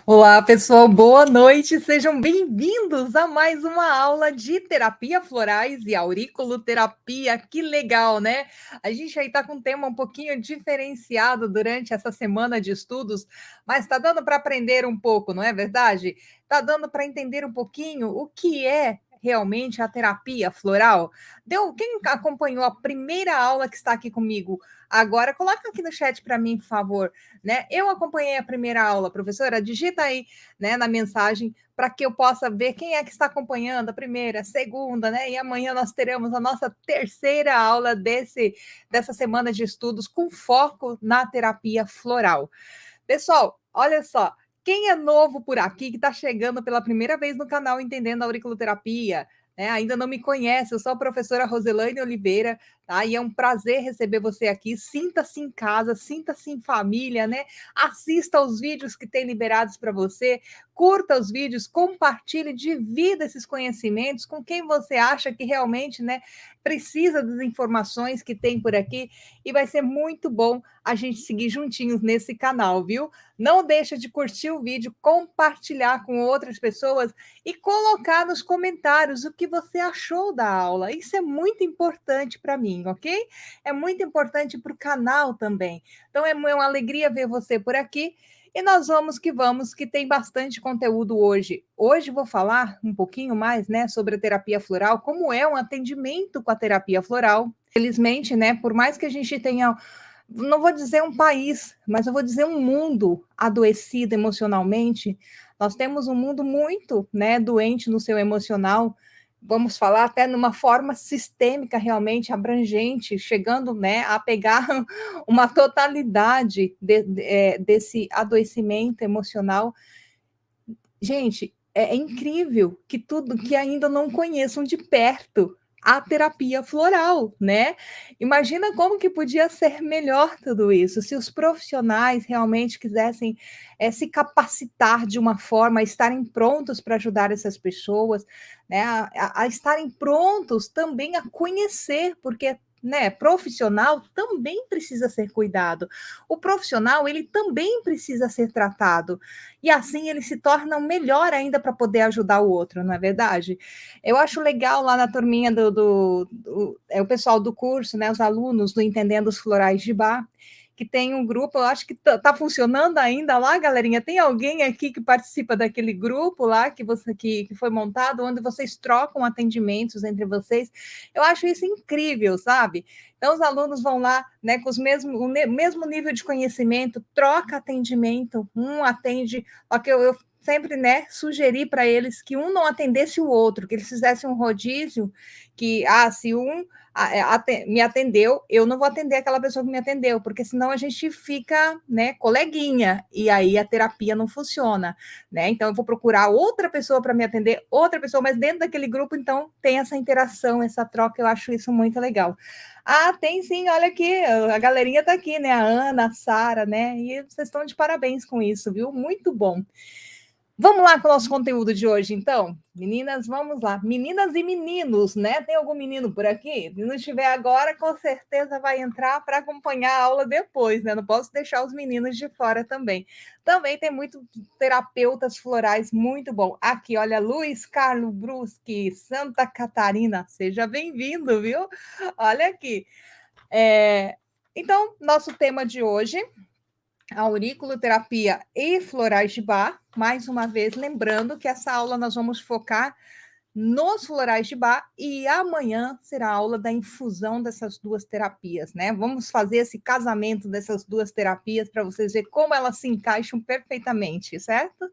Olá, pessoal, boa noite, sejam bem-vindos a mais uma aula de terapia florais e auriculoterapia. Que legal, né? A gente aí tá com um tema um pouquinho diferenciado durante essa semana de estudos, mas tá dando para aprender um pouco, não é verdade? Tá dando para entender um pouquinho o que é realmente a terapia floral. Quem acompanhou a primeira aula que está aqui comigo agora, coloca aqui no chat para mim, por favor, né? Eu acompanhei a primeira aula, professora, digita aí, né, na mensagem para que eu possa ver quem é que está acompanhando a primeira, a segunda, né? E amanhã nós teremos a nossa terceira aula dessa semana de estudos com foco na terapia floral. Pessoal, olha só, quem é novo por aqui, que está chegando pela primeira vez no canal Entendendo a Auriculoterapia, né, ainda não me conhece, eu sou a professora Roselaine Oliveira, tá? E é um prazer receber você aqui. Sinta-se em casa, sinta-se em família, né? Assista aos vídeos que tem liberados para você, curta os vídeos, compartilhe, divida esses conhecimentos com quem você acha que realmente, né, precisa das informações que tem por aqui, e vai ser muito bom a gente seguir juntinhos nesse canal, viu? Não deixa de curtir o vídeo, compartilhar com outras pessoas e colocar nos comentários o que você achou da aula. Isso é muito importante para mim, ok? É muito importante para o canal também. Então é uma alegria ver você por aqui. E nós vamos, que tem bastante conteúdo hoje. Hoje vou falar um pouquinho mais, né, sobre a terapia floral, como é um atendimento com a terapia floral. Felizmente, né, por mais que a gente tenha, não vou dizer um país, mas eu vou dizer um mundo adoecido emocionalmente. Nós temos um mundo muito, né, doente no seu emocional. Vamos falar até numa forma sistêmica, realmente abrangente, chegando, né, a pegar uma totalidade desse adoecimento emocional. Gente, é incrível que tudo que ainda não conheçam de perto a terapia floral, né? Imagina como que podia ser melhor tudo isso, se os profissionais realmente quisessem se capacitar de uma forma, a estarem prontos para ajudar essas pessoas, né? A estarem prontos também a conhecer, porque, né, profissional também precisa ser cuidado. O profissional, ele também precisa ser tratado. E assim ele se torna melhor ainda para poder ajudar o outro, não é verdade? Eu acho legal lá na turminha o pessoal do curso, né, os alunos do Entendendo os Florais de Bach, que tem um grupo, eu acho que está funcionando ainda lá, galerinha. Tem alguém aqui que participa daquele grupo lá que foi montado, onde vocês trocam atendimentos entre vocês? Eu acho isso incrível, sabe? Então, os alunos vão lá, né, com o mesmo nível de conhecimento, troca atendimento, um atende. Ó, que eu sempre, né, sugeri para eles que um não atendesse o outro, que eles fizessem um rodízio, que, se um me atendeu, eu não vou atender aquela pessoa que me atendeu, porque senão a gente fica, né, coleguinha, e aí a terapia não funciona, né? Então, eu vou procurar outra pessoa para me atender, outra pessoa, mas dentro daquele grupo, então, tem essa interação, essa troca, eu acho isso muito legal. Tem sim, olha aqui, a galerinha tá aqui, né? A Ana, a Sara, né? E vocês estão de parabéns com isso, viu? Muito bom. Vamos lá com o nosso conteúdo de hoje, então? Meninas, vamos lá. Meninas e meninos, né? Tem algum menino por aqui? Se não estiver agora, com certeza vai entrar para acompanhar a aula depois, né? Não posso deixar os meninos de fora também. Também tem muitos terapeutas florais, muito bom. Aqui, olha, Luiz Carlos Bruschi, Santa Catarina, seja bem-vindo, viu? Olha aqui. Então, nosso tema de hoje, auriculoterapia e florais de Bach. Mais uma vez, lembrando que essa aula nós vamos focar nos florais de Bach e amanhã será a aula da infusão dessas duas terapias, né? Vamos fazer esse casamento dessas duas terapias para vocês verem como elas se encaixam perfeitamente, certo?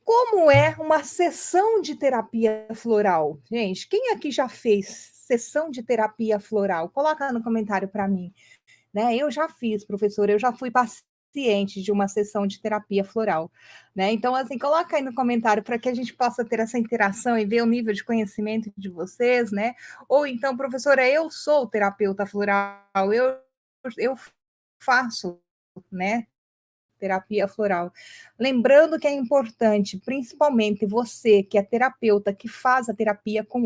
Como é uma sessão de terapia floral? Gente, quem aqui já fez sessão de terapia floral? Coloca no comentário para mim. Né? Eu já fiz, professora, eu já fui paciente de uma sessão de terapia floral, né? Então, assim, coloca aí no comentário para que a gente possa ter essa interação e ver o nível de conhecimento de vocês, né? Ou então, professora, eu sou terapeuta floral, eu faço, né? terapia floral. Lembrando que é importante, principalmente você que é terapeuta, que faz a terapia com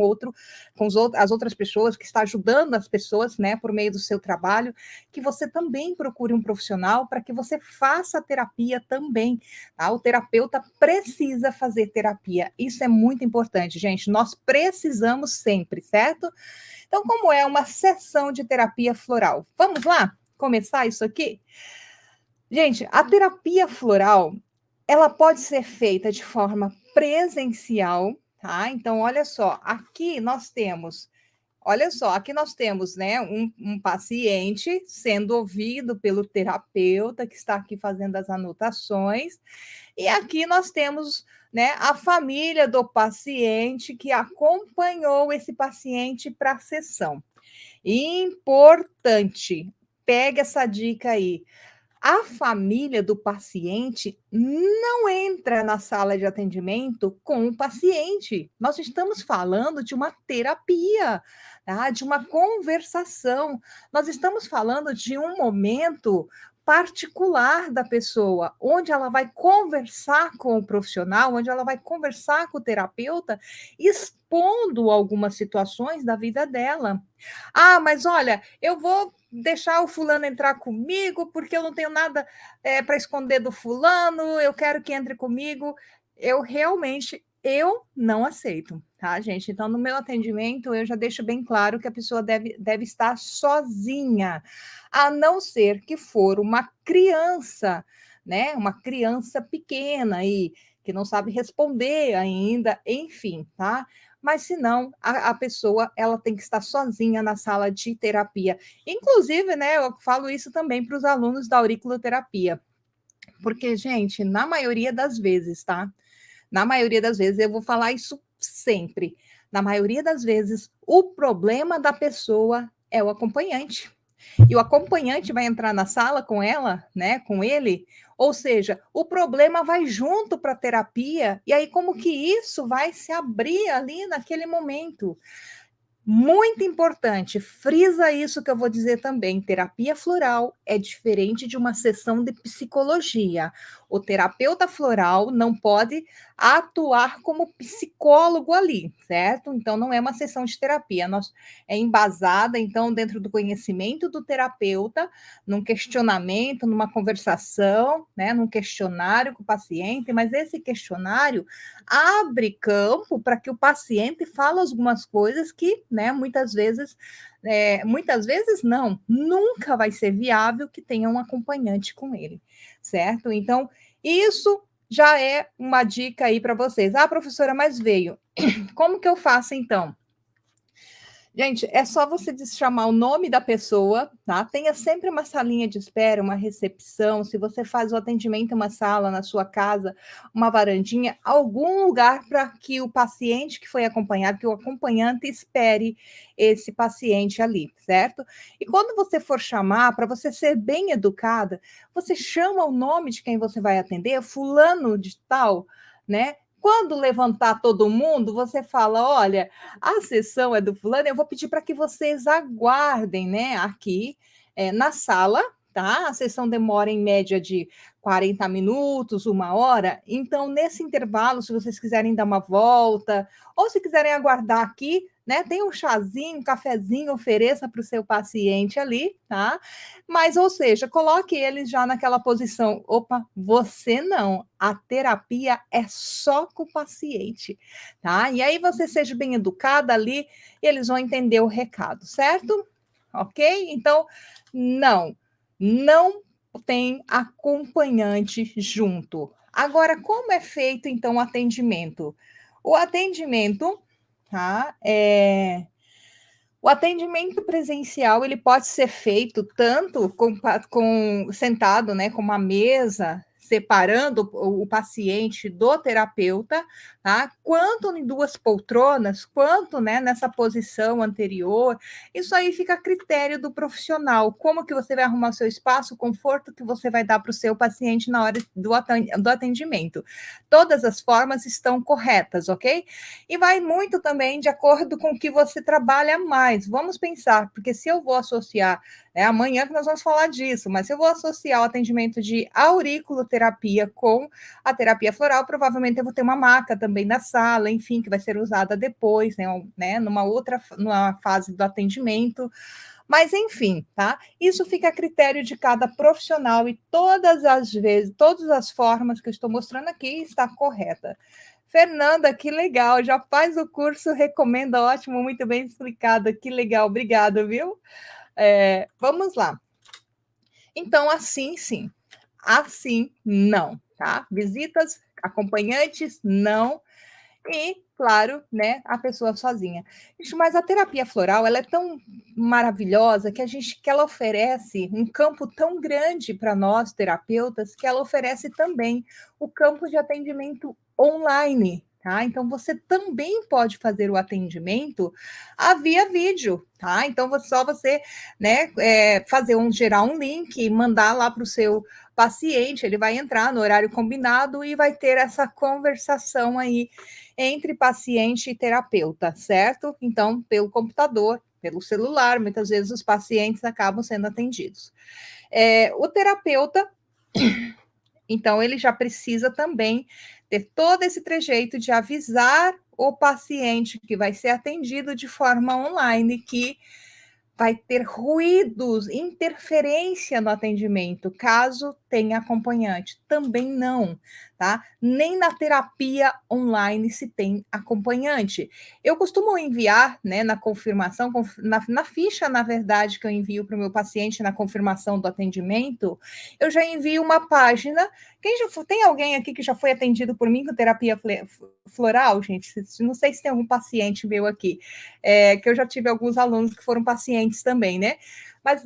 as outras pessoas, que está ajudando as pessoas, né, por meio do seu trabalho, que você também procure um profissional para que você faça a terapia também. Tá? O terapeuta precisa fazer terapia. Isso é muito importante, gente. Nós precisamos sempre, certo? Então, como é uma sessão de terapia floral? Vamos lá começar isso aqui? Gente, a terapia floral, ela pode ser feita de forma presencial, tá? Então, olha só, aqui nós temos, né, um paciente sendo ouvido pelo terapeuta que está aqui fazendo as anotações, e aqui nós temos, né, a família do paciente que acompanhou esse paciente para a sessão. Importante, pega essa dica aí. A família do paciente não entra na sala de atendimento com o paciente. Nós estamos falando de uma terapia, tá? De uma conversação. Nós estamos falando de um momento particular da pessoa, onde ela vai conversar com o profissional, onde ela vai conversar com o terapeuta, expondo algumas situações da vida dela. Ah, mas olha, eu vou deixar o fulano entrar comigo, porque eu não tenho nada para esconder do fulano, eu quero que entre comigo. Eu não aceito, tá, gente? Então, no meu atendimento, eu já deixo bem claro que a pessoa deve estar sozinha, a não ser que for uma criança, né? Uma criança pequena aí, que não sabe responder ainda, enfim, tá? Mas se não, a pessoa ela tem que estar sozinha na sala de terapia. Inclusive, né, eu falo isso também para os alunos da auriculoterapia, porque, gente, na maioria das vezes, tá? Na maioria das vezes, eu vou falar isso sempre. Na maioria das vezes, o problema da pessoa é o acompanhante. E o acompanhante vai entrar na sala com ela, né, com ele, ou seja, o problema vai junto para a terapia, e aí como que isso vai se abrir ali naquele momento? Muito importante, frisa isso que eu vou dizer também. Terapia floral é diferente de uma sessão de psicologia. O terapeuta floral não pode atuar como psicólogo ali, certo? Então, não é uma sessão de terapia. É embasada, então, dentro do conhecimento do terapeuta, num questionamento, numa conversação, né, num questionário com o paciente, mas esse questionário abre campo para que o paciente fale algumas coisas que, né, muitas vezes não, nunca vai ser viável que tenha um acompanhante com ele, certo? Então, isso já é uma dica aí para vocês. Ah, professora, mas veio. Como que eu faço então? Gente, é só você chamar o nome da pessoa, tá? Tenha sempre uma salinha de espera, uma recepção. Se você faz o atendimento em uma sala na sua casa, uma varandinha, algum lugar para que o paciente que foi acompanhado, que o acompanhante espere esse paciente ali, certo? E quando você for chamar, para você ser bem educada, você chama o nome de quem você vai atender, fulano de tal, né? Quando levantar todo mundo, você fala: olha, a sessão é do fulano, eu vou pedir para que vocês aguardem, né, aqui na sala, tá? A sessão demora em média de 40 minutos, 1 hora. Então, nesse intervalo, se vocês quiserem dar uma volta, ou se quiserem aguardar aqui, né? Tem um chazinho, um cafezinho, ofereça para o seu paciente ali, tá? Mas, ou seja, coloque eles já naquela posição. Opa, você não. A terapia é só com o paciente, tá? E aí você seja bem educada ali, e eles vão entender o recado, certo? Ok? Então, não tem acompanhante junto. Agora, como é feito então o atendimento? O atendimento, tá? O atendimento presencial ele pode ser feito tanto com sentado, né, com uma mesa separando o paciente do terapeuta, tá? Quanto em duas poltronas, quanto, né, nessa posição anterior. Isso aí fica a critério do profissional. Como que você vai arrumar o seu espaço, o conforto que você vai dar para o seu paciente na hora do atendimento. Todas as formas estão corretas, ok? E vai muito também de acordo com o que você trabalha mais. Vamos pensar, porque se eu vou associar É amanhã que nós vamos falar disso, mas se eu vou associar o atendimento de auriculoterapia com a terapia floral, provavelmente eu vou ter uma maca também na sala, enfim, que vai ser usada depois, né, numa fase do atendimento. Mas enfim, tá? Isso fica a critério de cada profissional e todas as vezes, todas as formas que eu estou mostrando aqui está correta. Fernanda, que legal, já faz o curso, recomenda, ótimo, muito bem explicado, que legal, obrigada, viu? Vamos lá. Então, assim, sim. Assim, não, tá? Visitas, acompanhantes, não. E, claro, né, a pessoa sozinha. Gente, mas a terapia floral, ela é tão maravilhosa que ela oferece um campo tão grande para nós, terapeutas, que ela oferece também o campo de atendimento online, tá? Então, você também pode fazer o atendimento via vídeo, tá? Então, só você, né, gerar um link, mandar lá para o seu paciente, ele vai entrar no horário combinado e vai ter essa conversação aí entre paciente e terapeuta, certo? Então, pelo computador, pelo celular, muitas vezes os pacientes acabam sendo atendidos. O terapeuta, então, ele já precisa também ter todo esse trejeito de avisar o paciente que vai ser atendido de forma online que vai ter ruídos, interferência no atendimento, caso tenha acompanhante. Também não, tá? Nem na terapia online se tem acompanhante. Eu costumo enviar, né, na confirmação, na ficha, na verdade, que eu envio para o meu paciente na confirmação do atendimento, eu já envio uma página. Tem alguém aqui que já foi atendido por mim com terapia floral, gente? Não sei se tem algum paciente meu aqui, que eu já tive alguns alunos que foram pacientes também, né? Mas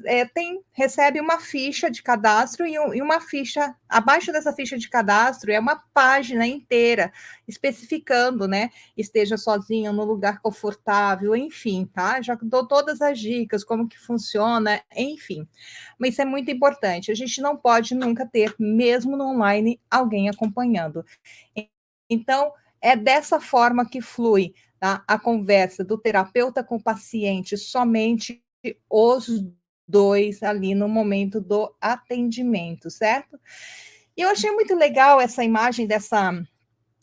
recebe uma ficha de cadastro e uma ficha, abaixo dessa ficha de cadastro, é uma página inteira especificando, né? Esteja sozinho, no lugar confortável, enfim, tá? Já dou todas as dicas, como que funciona, enfim. Mas isso é muito importante. A gente não pode nunca ter, mesmo no online, alguém acompanhando. Então, é dessa forma que flui, tá? A conversa do terapeuta com o paciente, somente os dois ali no momento do atendimento, certo? E eu achei muito legal essa imagem dessa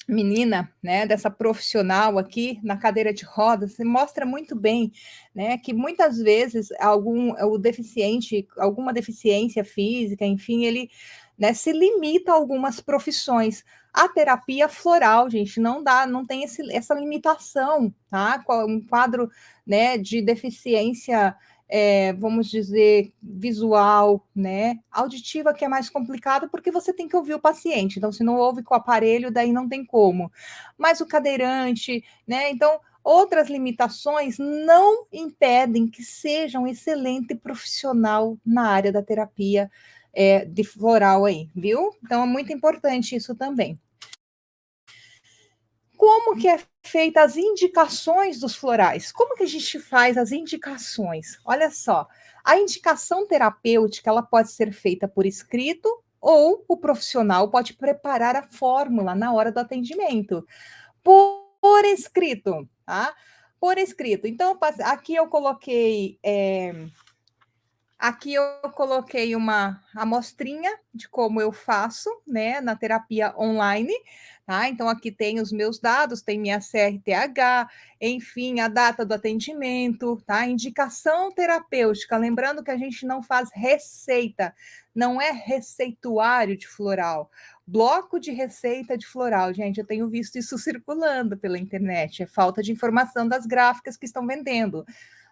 menina, né, dessa profissional aqui na cadeira de rodas, se mostra muito bem, né, que muitas vezes o deficiente, alguma deficiência física, enfim, ele, né, se limita a algumas profissões. A terapia floral, gente, não tem essa limitação, tá? Um quadro, né, de deficiência, vamos dizer, visual, né? Auditiva, que é mais complicado, porque você tem que ouvir o paciente. Então, se não ouve com o aparelho, daí não tem como. Mas o cadeirante, né? Então, outras limitações não impedem que seja um excelente profissional na área da terapia de floral aí, viu? Então, é muito importante isso também. Como que é feita as indicações dos florais? Como que a gente faz as indicações? Olha só, a indicação terapêutica ela pode ser feita por escrito ou o profissional pode preparar a fórmula na hora do atendimento. Por escrito, tá? Por escrito. Então, aqui eu coloquei uma amostrinha de como eu faço, né, na terapia online, tá? Então, aqui tem os meus dados, tem minha CRTH, enfim, a data do atendimento, tá? Indicação terapêutica, lembrando que a gente não faz receita, não é receituário de floral. Bloco de receita de floral, gente, eu tenho visto isso circulando pela internet, é falta de informação das gráficas que estão vendendo.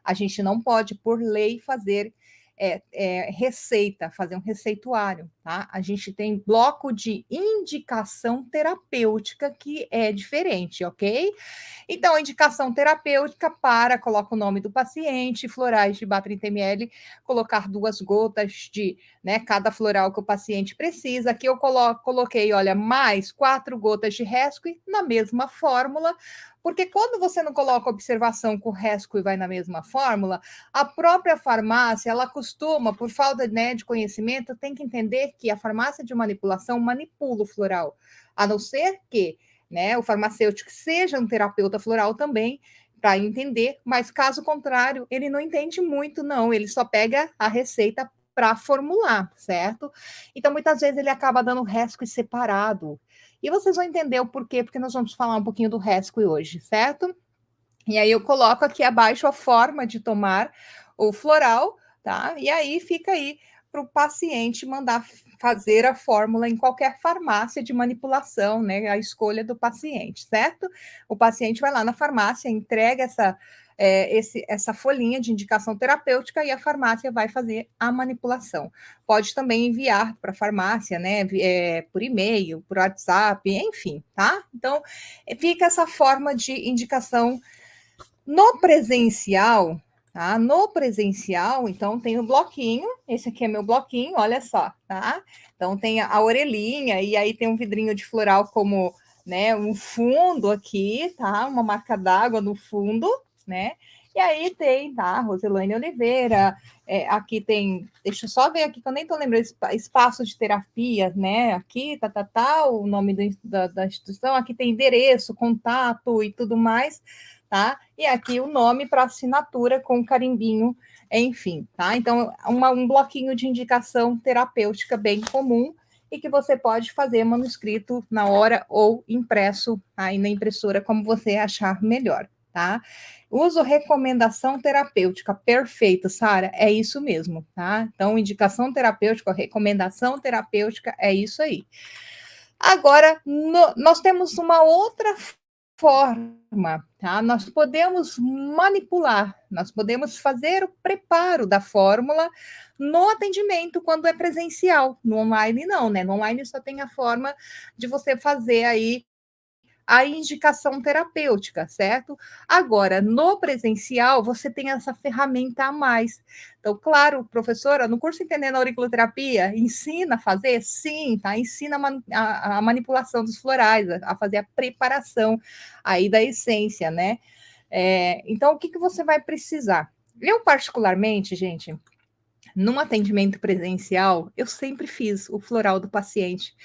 A gente não pode, por lei, fazer receita, fazer um receituário, tá? A gente tem bloco de indicação terapêutica que é diferente, ok? Então, a indicação terapêutica coloca o nome do paciente, florais de Bá 30 ml, colocar 2 gotas de, né, cada floral que o paciente precisa. Aqui eu coloquei, olha, mais 4 gotas de Rescue na mesma fórmula, porque quando você não coloca observação com o Rescue e vai na mesma fórmula, a própria farmácia, ela costuma, por falta, né, de conhecimento, tem que entender que a farmácia de manipulação manipula o floral, a não ser que, né, o farmacêutico seja um terapeuta floral também, para entender, mas caso contrário, ele não entende muito, não, ele só pega a receita para formular, certo? Então, muitas vezes ele acaba dando rescue separado. E vocês vão entender o porquê, porque nós vamos falar um pouquinho do rescue hoje, certo? E aí eu coloco aqui abaixo a forma de tomar o floral, tá? E aí fica aí para o paciente mandar fazer a fórmula em qualquer farmácia de manipulação, né? A escolha do paciente, certo? O paciente vai lá na farmácia, entrega essa folhinha de indicação terapêutica e a farmácia vai fazer a manipulação. Pode também enviar para a farmácia, né? Por e-mail, por WhatsApp, enfim, tá? Então, fica essa forma de indicação no presencial, tá? No presencial, então tem o bloquinho, esse aqui é meu bloquinho, olha só, tá? Então tem a orelhinha e aí tem um vidrinho de floral como, né, um fundo aqui, tá? Uma marca d'água no fundo, né? E aí tem, tá? Roselane Oliveira, aqui tem, deixa eu só ver aqui que eu nem tô lembrando, espaço de terapia, né? Aqui, o nome da instituição, aqui tem endereço, contato e tudo mais, tá? E aqui o nome para assinatura com carimbinho, enfim, tá? Então, um bloquinho de indicação terapêutica bem comum e que você pode fazer manuscrito na hora ou impresso aí na impressora, como você achar melhor, tá? Uso recomendação terapêutica, perfeito, Sara, é isso mesmo, tá? Então, indicação terapêutica, recomendação terapêutica, é isso aí. Agora, nós temos uma outra forma, tá? Nós podemos manipular, nós podemos fazer o preparo da fórmula no atendimento quando é presencial, no online não, né? No online só tem a forma de você fazer aí a indicação terapêutica, certo? Agora, no presencial, você tem essa ferramenta a mais. Então, claro, professora, no curso Entendendo a Auriculoterapia, ensina a fazer? Sim, tá? Ensina a manipulação dos florais, a fazer a preparação aí da essência, né? Então, o que, que você vai precisar? Eu, particularmente, gente, num atendimento presencial, eu sempre fiz o floral do paciente.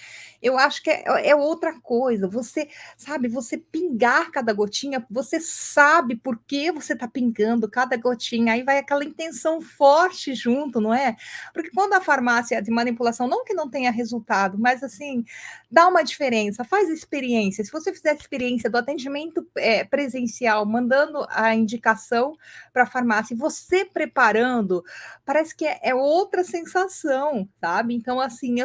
Eu acho que é outra coisa. Você, sabe, você pingar cada gotinha, você sabe por que você está pingando cada gotinha, aí vai aquela intenção forte junto, não é? Porque quando a farmácia é de manipulação, não que não tenha resultado, mas assim, dá uma diferença, faz experiência. Se você fizer a experiência do atendimento presencial, mandando a indicação para a farmácia, e você preparando, parece que é outra sensação, sabe? Então, assim,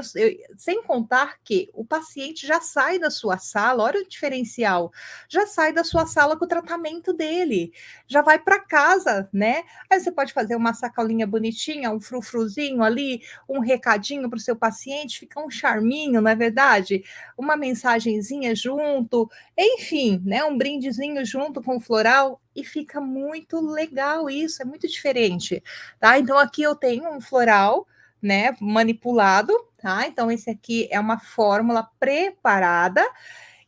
sem contar que o paciente já sai da sua sala, olha o diferencial, já sai da sua sala com o tratamento dele, já vai para casa, né? Aí você pode fazer uma sacolinha bonitinha, um frufruzinho ali, um recadinho para o seu paciente, fica um charminho, não é verdade? Uma mensagenzinha junto, enfim, né? Um brindezinho junto com o floral, e fica muito legal isso, é muito diferente, tá? Então aqui eu tenho um floral, né, manipulado, tá? Então esse aqui é uma fórmula preparada.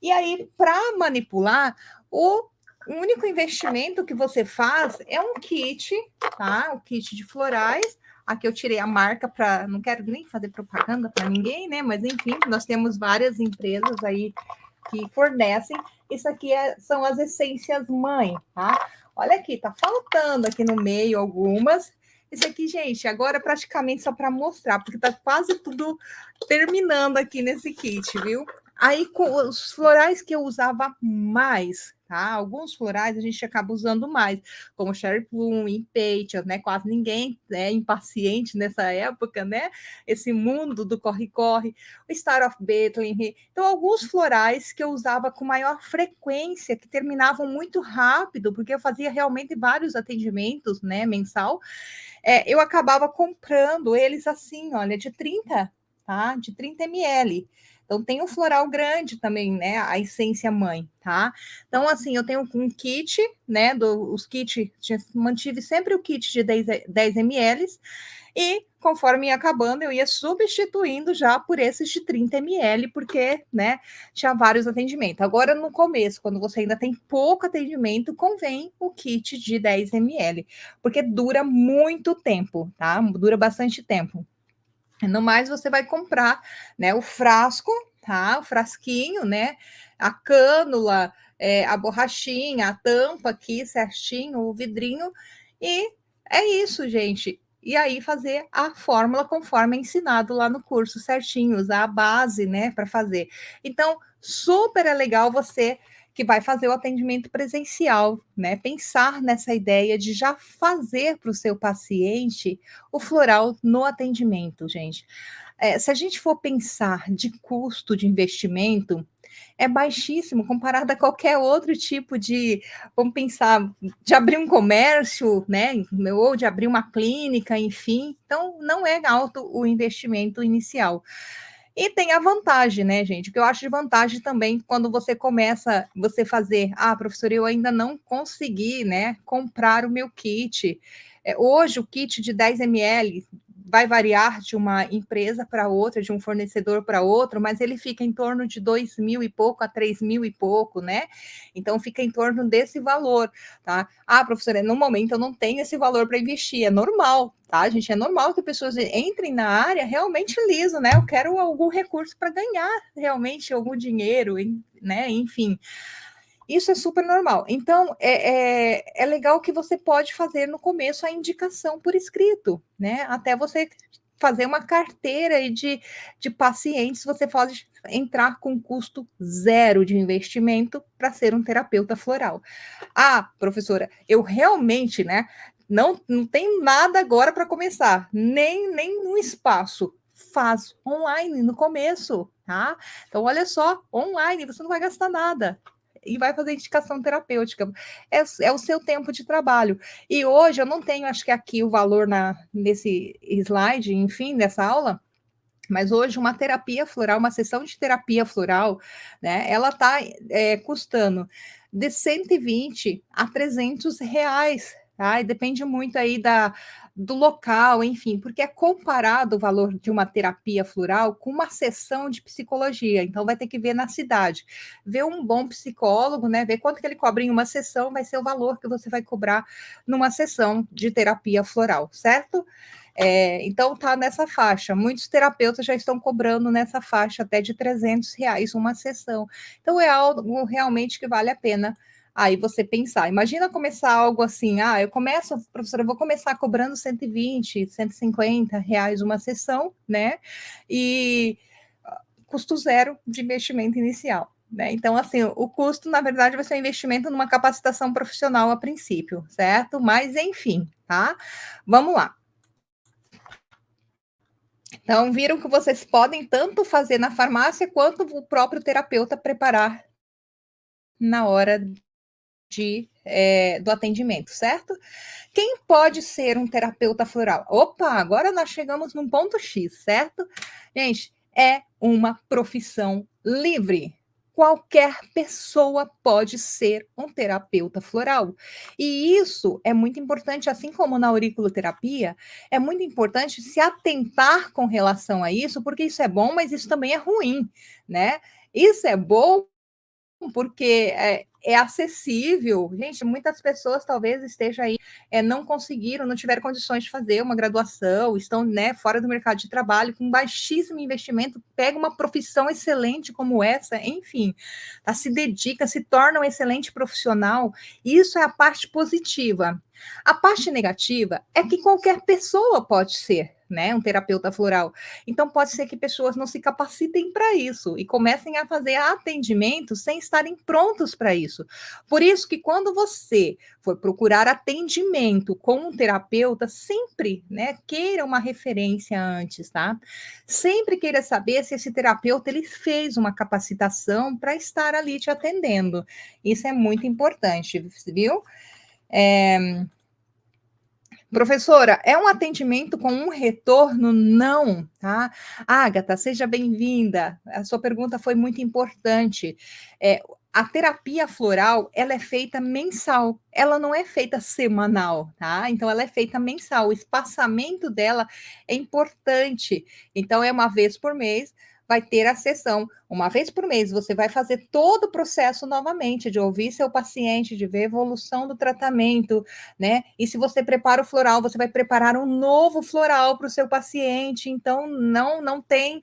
E aí para manipular, o único investimento que você faz é um kit, tá? O kit de florais. Aqui eu tirei a marca para, não quero nem fazer propaganda para ninguém, né? Mas enfim, nós temos várias empresas aí que fornecem. Isso aqui são as essências mãe, tá? Olha aqui, tá faltando aqui no meio algumas. Esse aqui, gente, agora praticamente só para mostrar, porque tá quase tudo terminando aqui nesse kit, viu? Aí, com os florais que eu usava mais, tá? Alguns florais a gente acaba usando mais, como Cherry Plum, Impatiens, né? Quase ninguém é impaciente nessa época, né? Esse mundo do corre-corre, o Star of Bethlehem. Então, alguns florais que eu usava com maior frequência, que terminavam muito rápido, porque eu fazia realmente vários atendimentos, né, mensal, eu acabava comprando eles assim, olha, de 30, tá? De 30 ml. Então, tem o floral grande também, né? A essência mãe, tá? Então, assim, eu tenho um kit, né? Os kits, mantive sempre o kit de 10 ml, e conforme ia acabando, eu ia substituindo já por esses de 30 ml, porque, né, tinha vários atendimentos. Agora, no começo, quando você ainda tem pouco atendimento, convém o kit de 10 ml, porque dura muito tempo, tá? Dura bastante tempo. No mais, você vai comprar, né, o frasco, tá? O frasquinho, né? A cânula, a borrachinha, a tampa aqui certinho, o vidrinho, e é isso, gente. E aí fazer a fórmula conforme é ensinado lá no curso certinho, usar a base, né, para fazer. Então, super é legal você que vai fazer o atendimento presencial, né? Pensar nessa ideia de já fazer para o seu paciente o floral no atendimento, gente. Se a gente for pensar de custo de investimento, é baixíssimo comparado a qualquer outro tipo de, vamos pensar, de abrir um comércio, né, ou de abrir uma clínica, enfim. Então, não é alto o investimento inicial. E tem a vantagem, né, gente? O que eu acho de vantagem também quando você começa, você fazer, professor, eu ainda não consegui, né, comprar o meu kit. Hoje, o kit de 10 ml vai variar de uma empresa para outra, de um fornecedor para outro, mas ele fica em torno de 2.000 e pouco a 3.000 e pouco, né? Então, fica em torno desse valor, tá? Professora, no momento eu não tenho esse valor para investir, é normal, tá, gente? É normal que pessoas entrem na área realmente liso, né? Eu quero algum recurso para ganhar realmente algum dinheiro, né? Enfim, isso é super normal. Então, é legal que você pode fazer no começo a indicação por escrito, né? Até você fazer uma carteira de pacientes, você pode entrar com custo zero de investimento para ser um terapeuta floral. Professora, eu realmente, né, não tem nada agora para começar, nem um espaço. Faz online no começo, tá? Então, olha só, online, você não vai gastar nada e vai fazer indicação terapêutica. É o seu tempo de trabalho. E hoje eu não tenho, acho que aqui o valor nesse slide, enfim, nessa aula, mas hoje uma terapia floral, uma sessão de terapia floral, né, ela está custando de 120 a 300 reais, tá? E depende muito aí do local, enfim, porque é comparado o valor de uma terapia floral com uma sessão de psicologia. Então vai ter que ver na cidade, ver um bom psicólogo, né? Ver quanto que ele cobra em uma sessão, vai ser o valor que você vai cobrar numa sessão de terapia floral, certo? Então tá nessa faixa. Muitos terapeutas já estão cobrando nessa faixa até de 300 reais uma sessão. Então é algo realmente que vale a pena aí você pensar. Imagina começar algo assim, eu começo, professora, eu vou começar cobrando 120, 150 reais uma sessão, né? E custo zero de investimento inicial. Né? Então, assim, o custo, na verdade, vai ser um investimento numa capacitação profissional a princípio, certo? Mas, enfim, tá? Vamos lá. Então, viram que vocês podem tanto fazer na farmácia quanto o próprio terapeuta preparar na hora do atendimento, certo? Quem pode ser um terapeuta floral? Opa, agora nós chegamos num ponto X, certo? Gente, é uma profissão livre. Qualquer pessoa pode ser um terapeuta floral. E isso é muito importante, assim como na auriculoterapia, é muito importante se atentar com relação a isso, porque isso é bom, mas isso também é ruim, né? Isso é bom porque é acessível. Gente, muitas pessoas talvez estejam aí, não conseguiram, não tiveram condições de fazer uma graduação, estão, né, fora do mercado de trabalho, com baixíssimo investimento, pega uma profissão excelente como essa, enfim, tá, se dedica, se torna um excelente profissional. Isso é a parte positiva. A parte negativa é que qualquer pessoa pode ser, né, um terapeuta floral. Então, pode ser que pessoas não se capacitem para isso e comecem a fazer atendimento sem estarem prontos para isso. Por isso que quando você for procurar atendimento com um terapeuta, sempre, né, queira uma referência antes, tá? Sempre queira saber se esse terapeuta ele fez uma capacitação para estar ali te atendendo. Isso é muito importante, viu? Professora, é um atendimento com um retorno? Não, tá? Agatha, seja bem-vinda. A sua pergunta foi muito importante. A terapia floral, ela é feita mensal, ela não é feita semanal, tá? Então, ela é feita mensal. O espaçamento dela é importante. Então, é uma vez por mês. vai ter a sessão. Uma vez por mês, você vai fazer todo o processo novamente, de ouvir seu paciente, de ver a evolução do tratamento, né? E se você prepara o floral, você vai preparar um novo floral para o seu paciente. Então, não tem,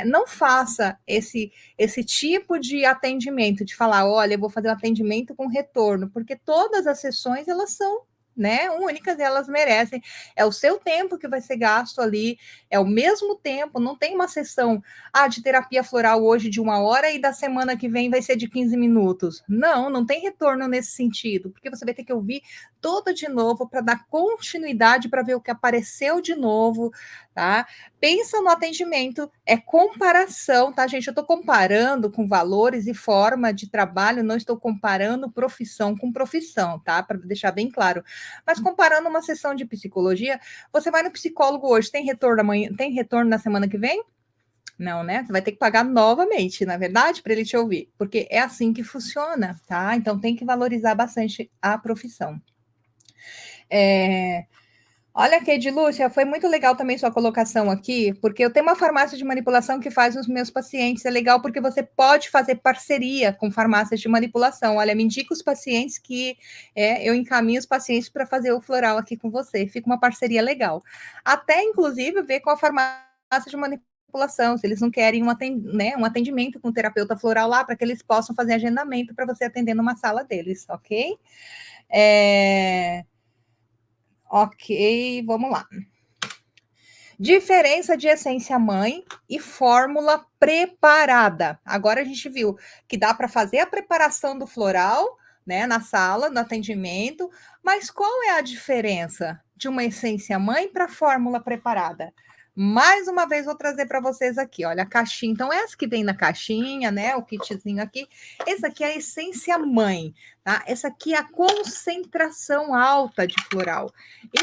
não faça esse tipo de atendimento, de falar, olha, eu vou fazer um atendimento com retorno, porque todas as sessões, elas são, né, únicas, elas merecem, é o seu tempo que vai ser gasto ali, é o mesmo tempo, não tem uma sessão de terapia floral hoje de 1 hora e da semana que vem vai ser de 15 minutos. Não tem retorno nesse sentido, porque você vai ter que ouvir tudo de novo para dar continuidade, para ver o que apareceu de novo, tá? Pensa no atendimento, é comparação, tá, gente? Eu estou comparando com valores e forma de trabalho, não estou comparando profissão com profissão, tá? Para deixar bem claro. Mas comparando uma sessão de psicologia, você vai no psicólogo hoje, tem retorno amanhã, tem retorno na semana que vem? Não, né? Você vai ter que pagar novamente, na verdade, para ele te ouvir, porque é assim que funciona, tá? Então tem que valorizar bastante a profissão. Olha aqui, Edilúcia, foi muito legal também sua colocação aqui, porque eu tenho uma farmácia de manipulação que faz os meus pacientes. É legal porque você pode fazer parceria com farmácias de manipulação. Olha, me indica os pacientes que eu encaminho os pacientes para fazer o floral aqui com você. Fica uma parceria legal. Até, inclusive, ver com a farmácia de manipulação, se eles não querem um atendimento com o terapeuta floral lá, para que eles possam fazer agendamento para você atender numa sala deles, ok? Ok, vamos lá. Diferença de essência mãe e fórmula preparada. Agora a gente viu que dá para fazer a preparação do floral, né, na sala, no atendimento, mas qual é a diferença de uma essência mãe para fórmula preparada? Mais uma vez vou trazer para vocês aqui, olha, a caixinha. Então, essa que vem na caixinha, né, o kitzinho aqui, esse aqui é a essência mãe, tá? Essa aqui é a concentração alta de floral.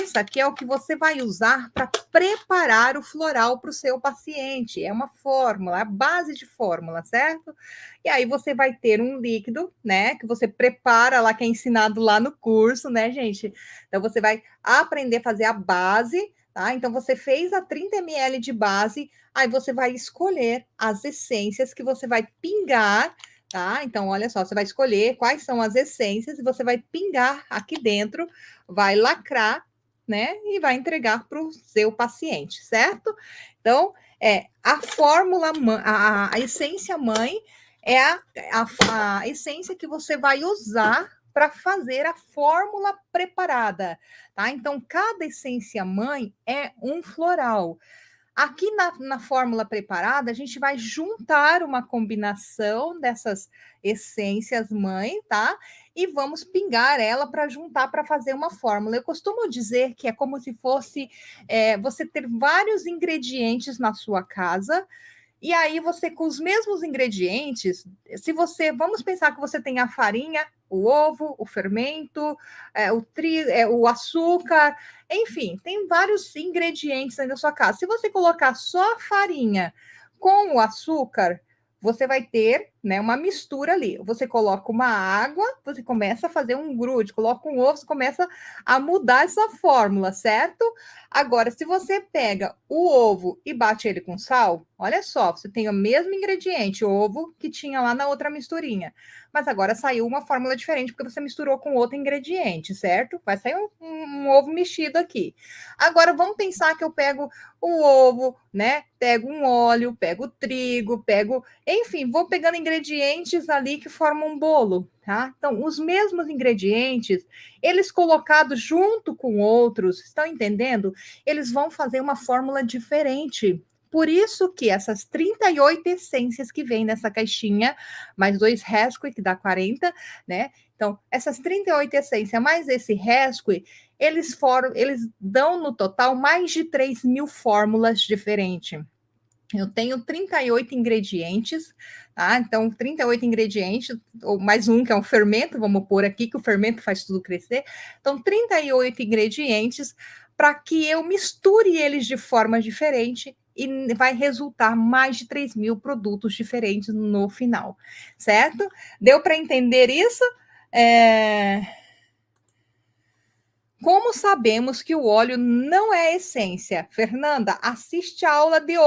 Isso aqui é o que você vai usar para preparar o floral para o seu paciente. É uma fórmula, a base de fórmula, certo? E aí você vai ter um líquido, né? Que você prepara lá, que é ensinado lá no curso, né, gente? Então você vai aprender a fazer a base, tá? Então você fez a 30 ml de base, aí você vai escolher as essências que você vai pingar. Tá? Então, olha só, você vai escolher quais são as essências e você vai pingar aqui dentro, vai lacrar, né? E vai entregar para o seu paciente, certo? Então, a fórmula, a essência mãe é a essência que você vai usar para fazer a fórmula preparada, tá? Então, cada essência mãe é um floral. Aqui na fórmula preparada, a gente vai juntar uma combinação dessas essências mãe, tá? E vamos pingar ela para juntar para fazer uma fórmula. Eu costumo dizer que é como se fosse você ter vários ingredientes na sua casa. E aí você, com os mesmos ingredientes, se você, vamos pensar que você tem a farinha, o ovo, o fermento, o açúcar, enfim, tem vários ingredientes aí na sua casa. Se você colocar só a farinha com o açúcar, você vai ter, né, uma mistura ali. Você coloca uma água, você começa a fazer um grude, coloca um ovo, você começa a mudar essa fórmula, certo? Agora, se você pega o ovo e bate ele com sal, olha só, você tem o mesmo ingrediente, ovo, que tinha lá na outra misturinha. Mas agora saiu uma fórmula diferente, porque você misturou com outro ingrediente, certo? Vai sair um ovo mexido aqui. Agora, vamos pensar que eu pego o ovo, né? Pego um óleo, pego trigo, enfim, vou pegando ingredientes ali que formam um bolo, tá? Então, os mesmos ingredientes, eles colocados junto com outros, estão entendendo? Eles vão fazer uma fórmula diferente. Por isso que essas 38 essências que vem nessa caixinha, mais 2 Rescue, que dá 40, né? Então, essas 38 essências, mais esse Rescue, eles dão no total mais de 3.000 fórmulas diferentes. Eu tenho 38 ingredientes, tá? Então, 38 ingredientes, ou mais um que é um fermento, vamos pôr aqui, que o fermento faz tudo crescer. Então, 38 ingredientes para que eu misture eles de forma diferente e vai resultar mais de 3.000 produtos diferentes no final, certo? Deu para entender isso? Como sabemos que o óleo não é essência? Fernanda, assiste a aula de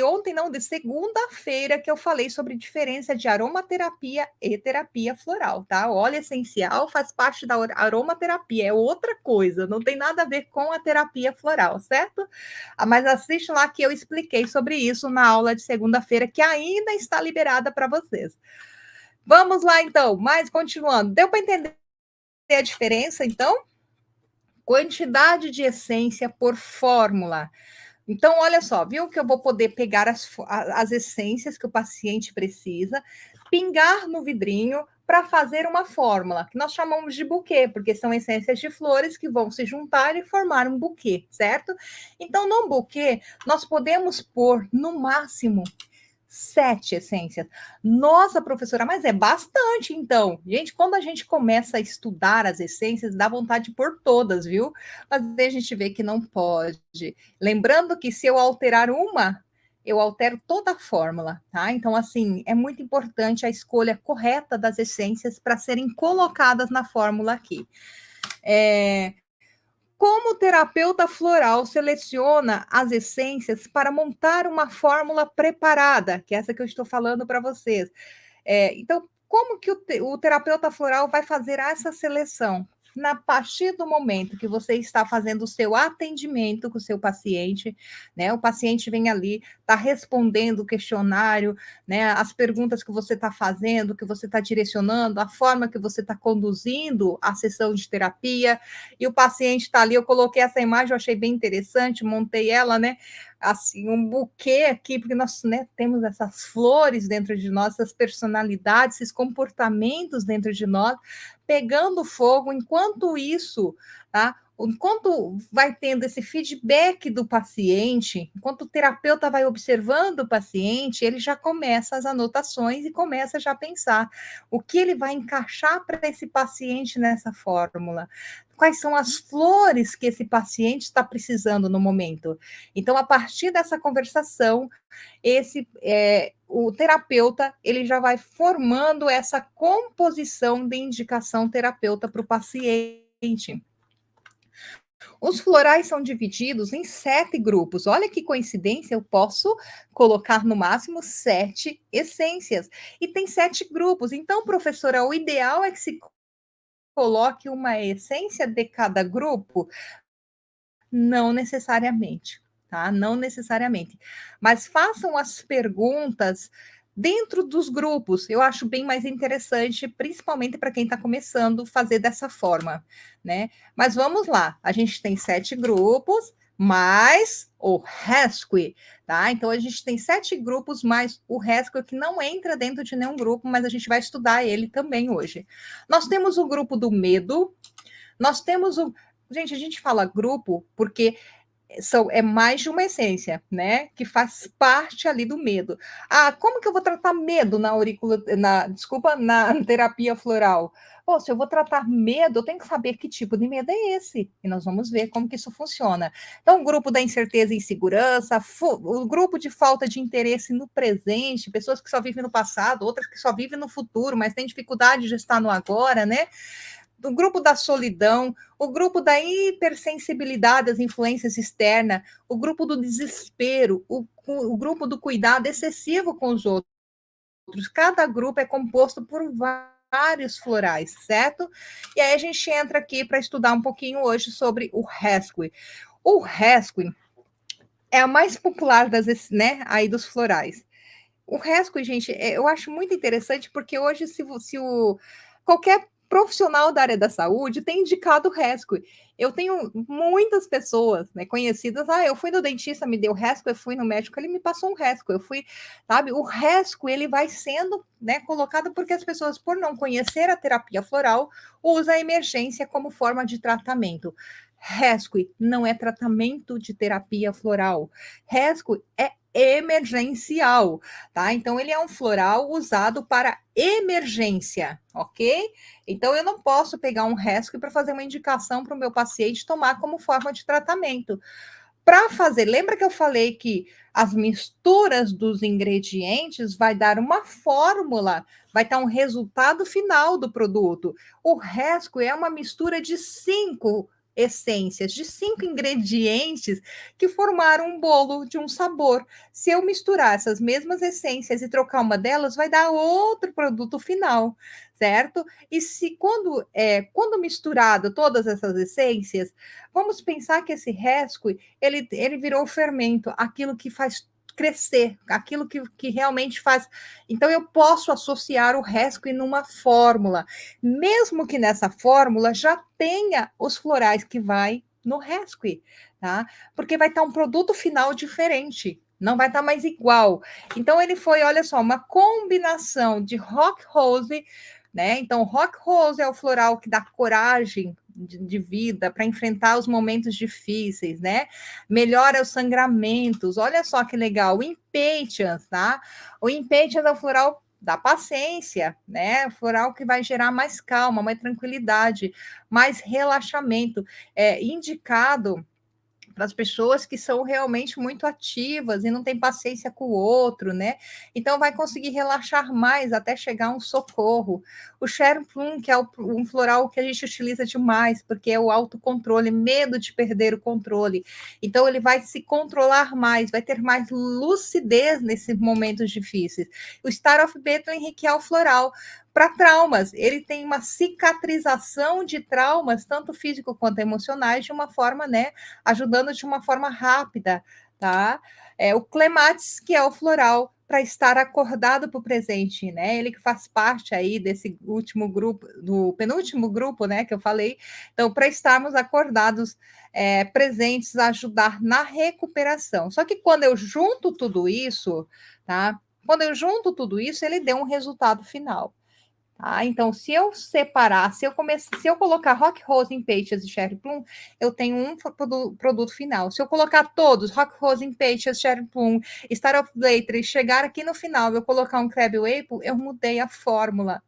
ontem, não, de segunda-feira, que eu falei sobre diferença de aromaterapia e terapia floral, tá? O óleo essencial faz parte da aromaterapia, é outra coisa, não tem nada a ver com a terapia floral, certo? Mas assiste lá que eu expliquei sobre isso na aula de segunda-feira, que ainda está liberada para vocês. Vamos lá, então, mas continuando. Deu para entender a diferença, então? Quantidade de essência por fórmula. Então, olha só, viu que eu vou poder pegar as essências que o paciente precisa, pingar no vidrinho para fazer uma fórmula, que nós chamamos de buquê, porque são essências de flores que vão se juntar e formar um buquê, certo? Então, no buquê, nós podemos pôr, no máximo, 7 essências. Nossa, professora, mas é bastante, então. Gente, quando a gente começa a estudar as essências, dá vontade de pôr todas, viu? Mas daí a gente vê que não pode. Lembrando que se eu alterar uma, eu altero toda a fórmula, tá? Então, assim, é muito importante a escolha correta das essências para serem colocadas na fórmula aqui. Como o terapeuta floral seleciona as essências para montar uma fórmula preparada, que é essa que eu estou falando para vocês. Então, como que o terapeuta floral vai fazer essa seleção? Na partir do momento que você está fazendo o seu atendimento com o seu paciente, né? O paciente vem ali, está respondendo o questionário, né? As perguntas que você está fazendo, que você está direcionando, a forma que você está conduzindo a sessão de terapia, e o paciente está ali. Eu coloquei essa imagem, eu achei bem interessante, montei ela, né? Assim, um buquê aqui, porque nós, né, temos essas flores dentro de nós, essas personalidades, esses comportamentos dentro de nós, pegando fogo. Enquanto isso, tá? Enquanto vai tendo esse feedback do paciente, enquanto o terapeuta vai observando o paciente, ele já começa as anotações e começa já a pensar o que ele vai encaixar para esse paciente nessa fórmula. Quais são as flores que esse paciente está precisando no momento? Então, a partir dessa conversação, o terapeuta ele já vai formando essa composição de indicação terapeuta para o paciente. Os florais são divididos em 7 grupos. Olha que coincidência, eu posso colocar no máximo 7 essências. E tem 7 grupos. Então, professora, o ideal é que se coloque uma essência de cada grupo? Não necessariamente, tá? Não necessariamente. Mas façam as perguntas dentro dos grupos. Eu acho bem mais interessante, principalmente para quem está começando, fazer dessa forma, né? Mas vamos lá. A gente tem 7 grupos, mais o RESC, tá? Então a gente tem 7 grupos, mais o RESC, que não entra dentro de nenhum grupo, mas a gente vai estudar ele também hoje. Nós temos o grupo do medo, nós temos o. Gente, a gente fala grupo porque é mais de uma essência, né? Que faz parte ali do medo. Ah, como que eu vou tratar medo na terapia floral? Oh, se eu vou tratar medo, eu tenho que saber que tipo de medo é esse. E nós vamos ver como que isso funciona. Então, o grupo da incerteza e insegurança, o grupo de falta de interesse no presente, pessoas que só vivem no passado, outras que só vivem no futuro, mas têm dificuldade de estar no agora, né? Do grupo da solidão, o grupo da hipersensibilidade às influências externas, o grupo do desespero, o grupo do cuidado excessivo com os outros. Cada grupo é composto por vários florais, certo? E aí a gente entra aqui para estudar um pouquinho hoje sobre o RESC. O RESC é a mais popular né, aí dos florais. O RESC, gente, eu acho muito interessante porque hoje, qualquer profissional da área da saúde tem indicado o RESC. Eu tenho muitas pessoas, né, conhecidas. Ah, eu fui no dentista, me deu RESC, eu fui no médico, ele me passou um RESC, eu fui, sabe? O RESC, ele vai sendo, né, colocado porque as pessoas, por não conhecer a terapia floral, usam a emergência como forma de tratamento. RESC não é tratamento de terapia floral. RESC é emergencial, tá? Então, ele é um floral usado para emergência, ok? Então, eu não posso pegar um RESC para fazer uma indicação para o meu paciente tomar como forma de tratamento. Para fazer, lembra que eu falei que as misturas dos ingredientes vai dar uma fórmula, vai dar um resultado final do produto. O RESC é uma mistura de 5 essências, de 5 ingredientes que formaram um bolo de um sabor. Se eu misturar essas mesmas essências e trocar uma delas, vai dar outro produto final, certo? E se quando misturado todas essas essências, vamos pensar que esse resco, ele virou fermento, aquilo que faz crescer, aquilo que realmente faz. Então, eu posso associar o resco em uma fórmula, mesmo que nessa fórmula já tenha os florais que vai no resco, tá? Porque vai estar um produto final diferente, não vai estar mais igual. Então, ele foi, olha só, uma combinação de rock rose, né? Então, rock rose é o floral que dá coragem de vida para enfrentar os momentos difíceis, né? Melhora os sangramentos. Olha só que legal. O impatience, tá? O impatience é o floral da paciência, né? O floral que vai gerar mais calma, mais tranquilidade, mais relaxamento. É indicado para as pessoas que são realmente muito ativas e não têm paciência com o outro, né? Então vai conseguir relaxar mais até chegar um socorro. O Cherry Plum, que é um floral que a gente utiliza demais, porque é o autocontrole, medo de perder o controle. Então ele vai se controlar mais, vai ter mais lucidez nesses momentos difíceis. O Star of Bethlehem, que é o floral para traumas. Ele tem uma cicatrização de traumas, tanto físico quanto emocionais, de uma forma, né, ajudando de uma forma rápida, tá? O clematis, que é o floral para estar acordado para o presente, né? Ele que faz parte aí desse último grupo, do penúltimo grupo, né, que eu falei. Então, para estarmos acordados, presentes, ajudar na recuperação. Só que quando eu junto tudo isso, tá? Quando eu junto tudo isso, ele deu um resultado final. Tá? Então, se eu separar, se eu colocar Rock Rose em Peixes e Cherry Plum, eu tenho um produto final. Se eu colocar todos, Rock Rose em Peixes, Cherry Plum, Star of Later, e chegar aqui no final, eu colocar um Crab Apple, eu mudei a fórmula.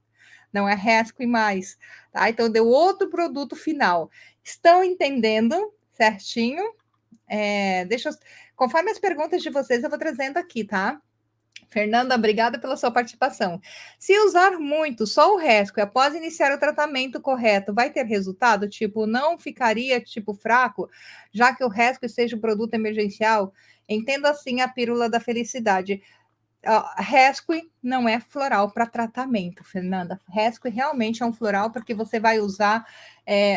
Não é Resco e mais. Tá? Então, deu outro produto final. Estão entendendo certinho? Conforme as perguntas de vocês, eu vou trazendo aqui, tá? Fernanda, obrigada pela sua participação. Se usar muito só o Resco e após iniciar o tratamento correto, vai ter resultado? Tipo, não ficaria tipo fraco, já que o Resco seja um produto emergencial? Entendo assim a pílula da felicidade. Rescue não é floral para tratamento, Fernanda. Rescue realmente é um floral porque você vai usar,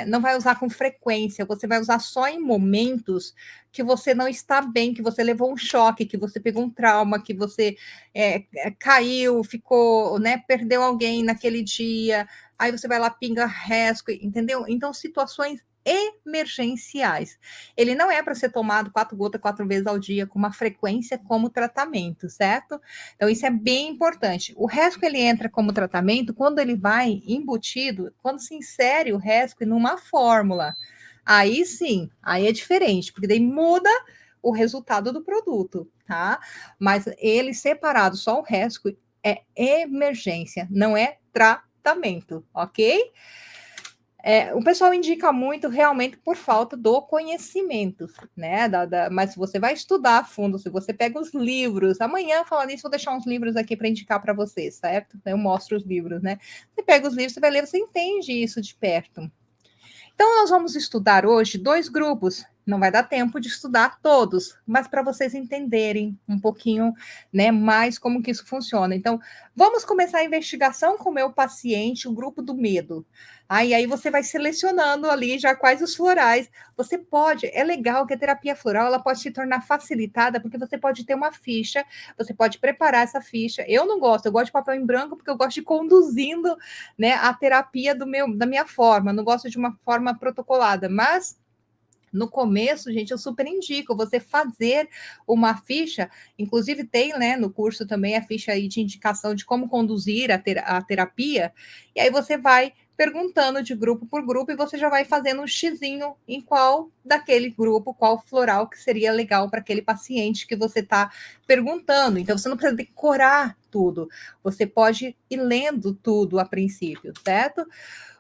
não vai usar com frequência, você vai usar só em momentos que você não está bem, que você levou um choque, que você pegou um trauma, que você caiu, ficou, né, perdeu alguém naquele dia, aí você vai lá, pinga Rescue, entendeu? Então, situações emergenciais. Ele não é para ser tomado 4 gotas 4 vezes ao dia com uma frequência como tratamento, certo? Então isso é bem importante. O resco ele entra como tratamento quando ele vai embutido, quando se insere o resco numa fórmula. Aí sim, aí é diferente, porque daí muda o resultado do produto, tá? Mas ele separado só o resco é emergência, não é tratamento, ok? O pessoal indica muito realmente por falta do conhecimento, né? Mas se você vai estudar a fundo, se você pega os livros, amanhã, falando nisso, vou deixar uns livros aqui para indicar para vocês, certo? Eu mostro os livros, né? Você pega os livros, você vai ler, você entende isso de perto. Então, nós vamos estudar hoje 2 grupos. Não vai dar tempo de estudar todos, mas para vocês entenderem um pouquinho, né, mais como que isso funciona. Então, vamos começar a investigação com o meu paciente, o grupo do medo. Aí você vai selecionando ali já quais os florais. Você pode, é legal que a terapia floral ela pode se tornar facilitada, porque você pode ter uma ficha, você pode preparar essa ficha. Eu não gosto, eu gosto de papel em branco, porque eu gosto de ir conduzindo, né, a terapia da minha forma, não gosto de uma forma protocolada, mas no começo, gente, eu super indico você fazer uma ficha, inclusive tem, né, no curso também a ficha aí de indicação de como conduzir a terapia, e aí você vai perguntando de grupo por grupo e você já vai fazendo um xizinho em qual daquele grupo, qual floral que seria legal para aquele paciente que você está perguntando. Então, você não precisa decorar tudo, você pode ir lendo tudo a princípio, certo?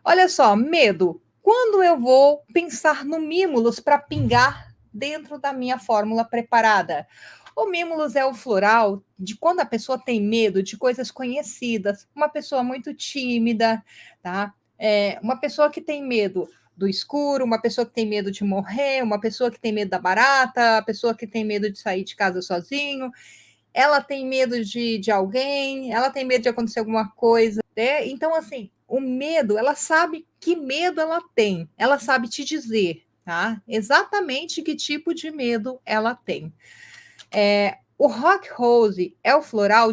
Olha só, medo. Quando eu vou pensar no Mimulus para pingar dentro da minha fórmula preparada? O Mimulus é o floral de quando a pessoa tem medo de coisas conhecidas, uma pessoa muito tímida, tá? Uma pessoa que tem medo do escuro, uma pessoa que tem medo de morrer, uma pessoa que tem medo da barata, a pessoa que tem medo de sair de casa sozinho, ela tem medo de alguém, ela tem medo de acontecer alguma coisa, né? Então, assim, o medo, ela sabe que medo ela tem, ela sabe te dizer, tá? Exatamente que tipo de medo ela tem. O Rock Rose é o floral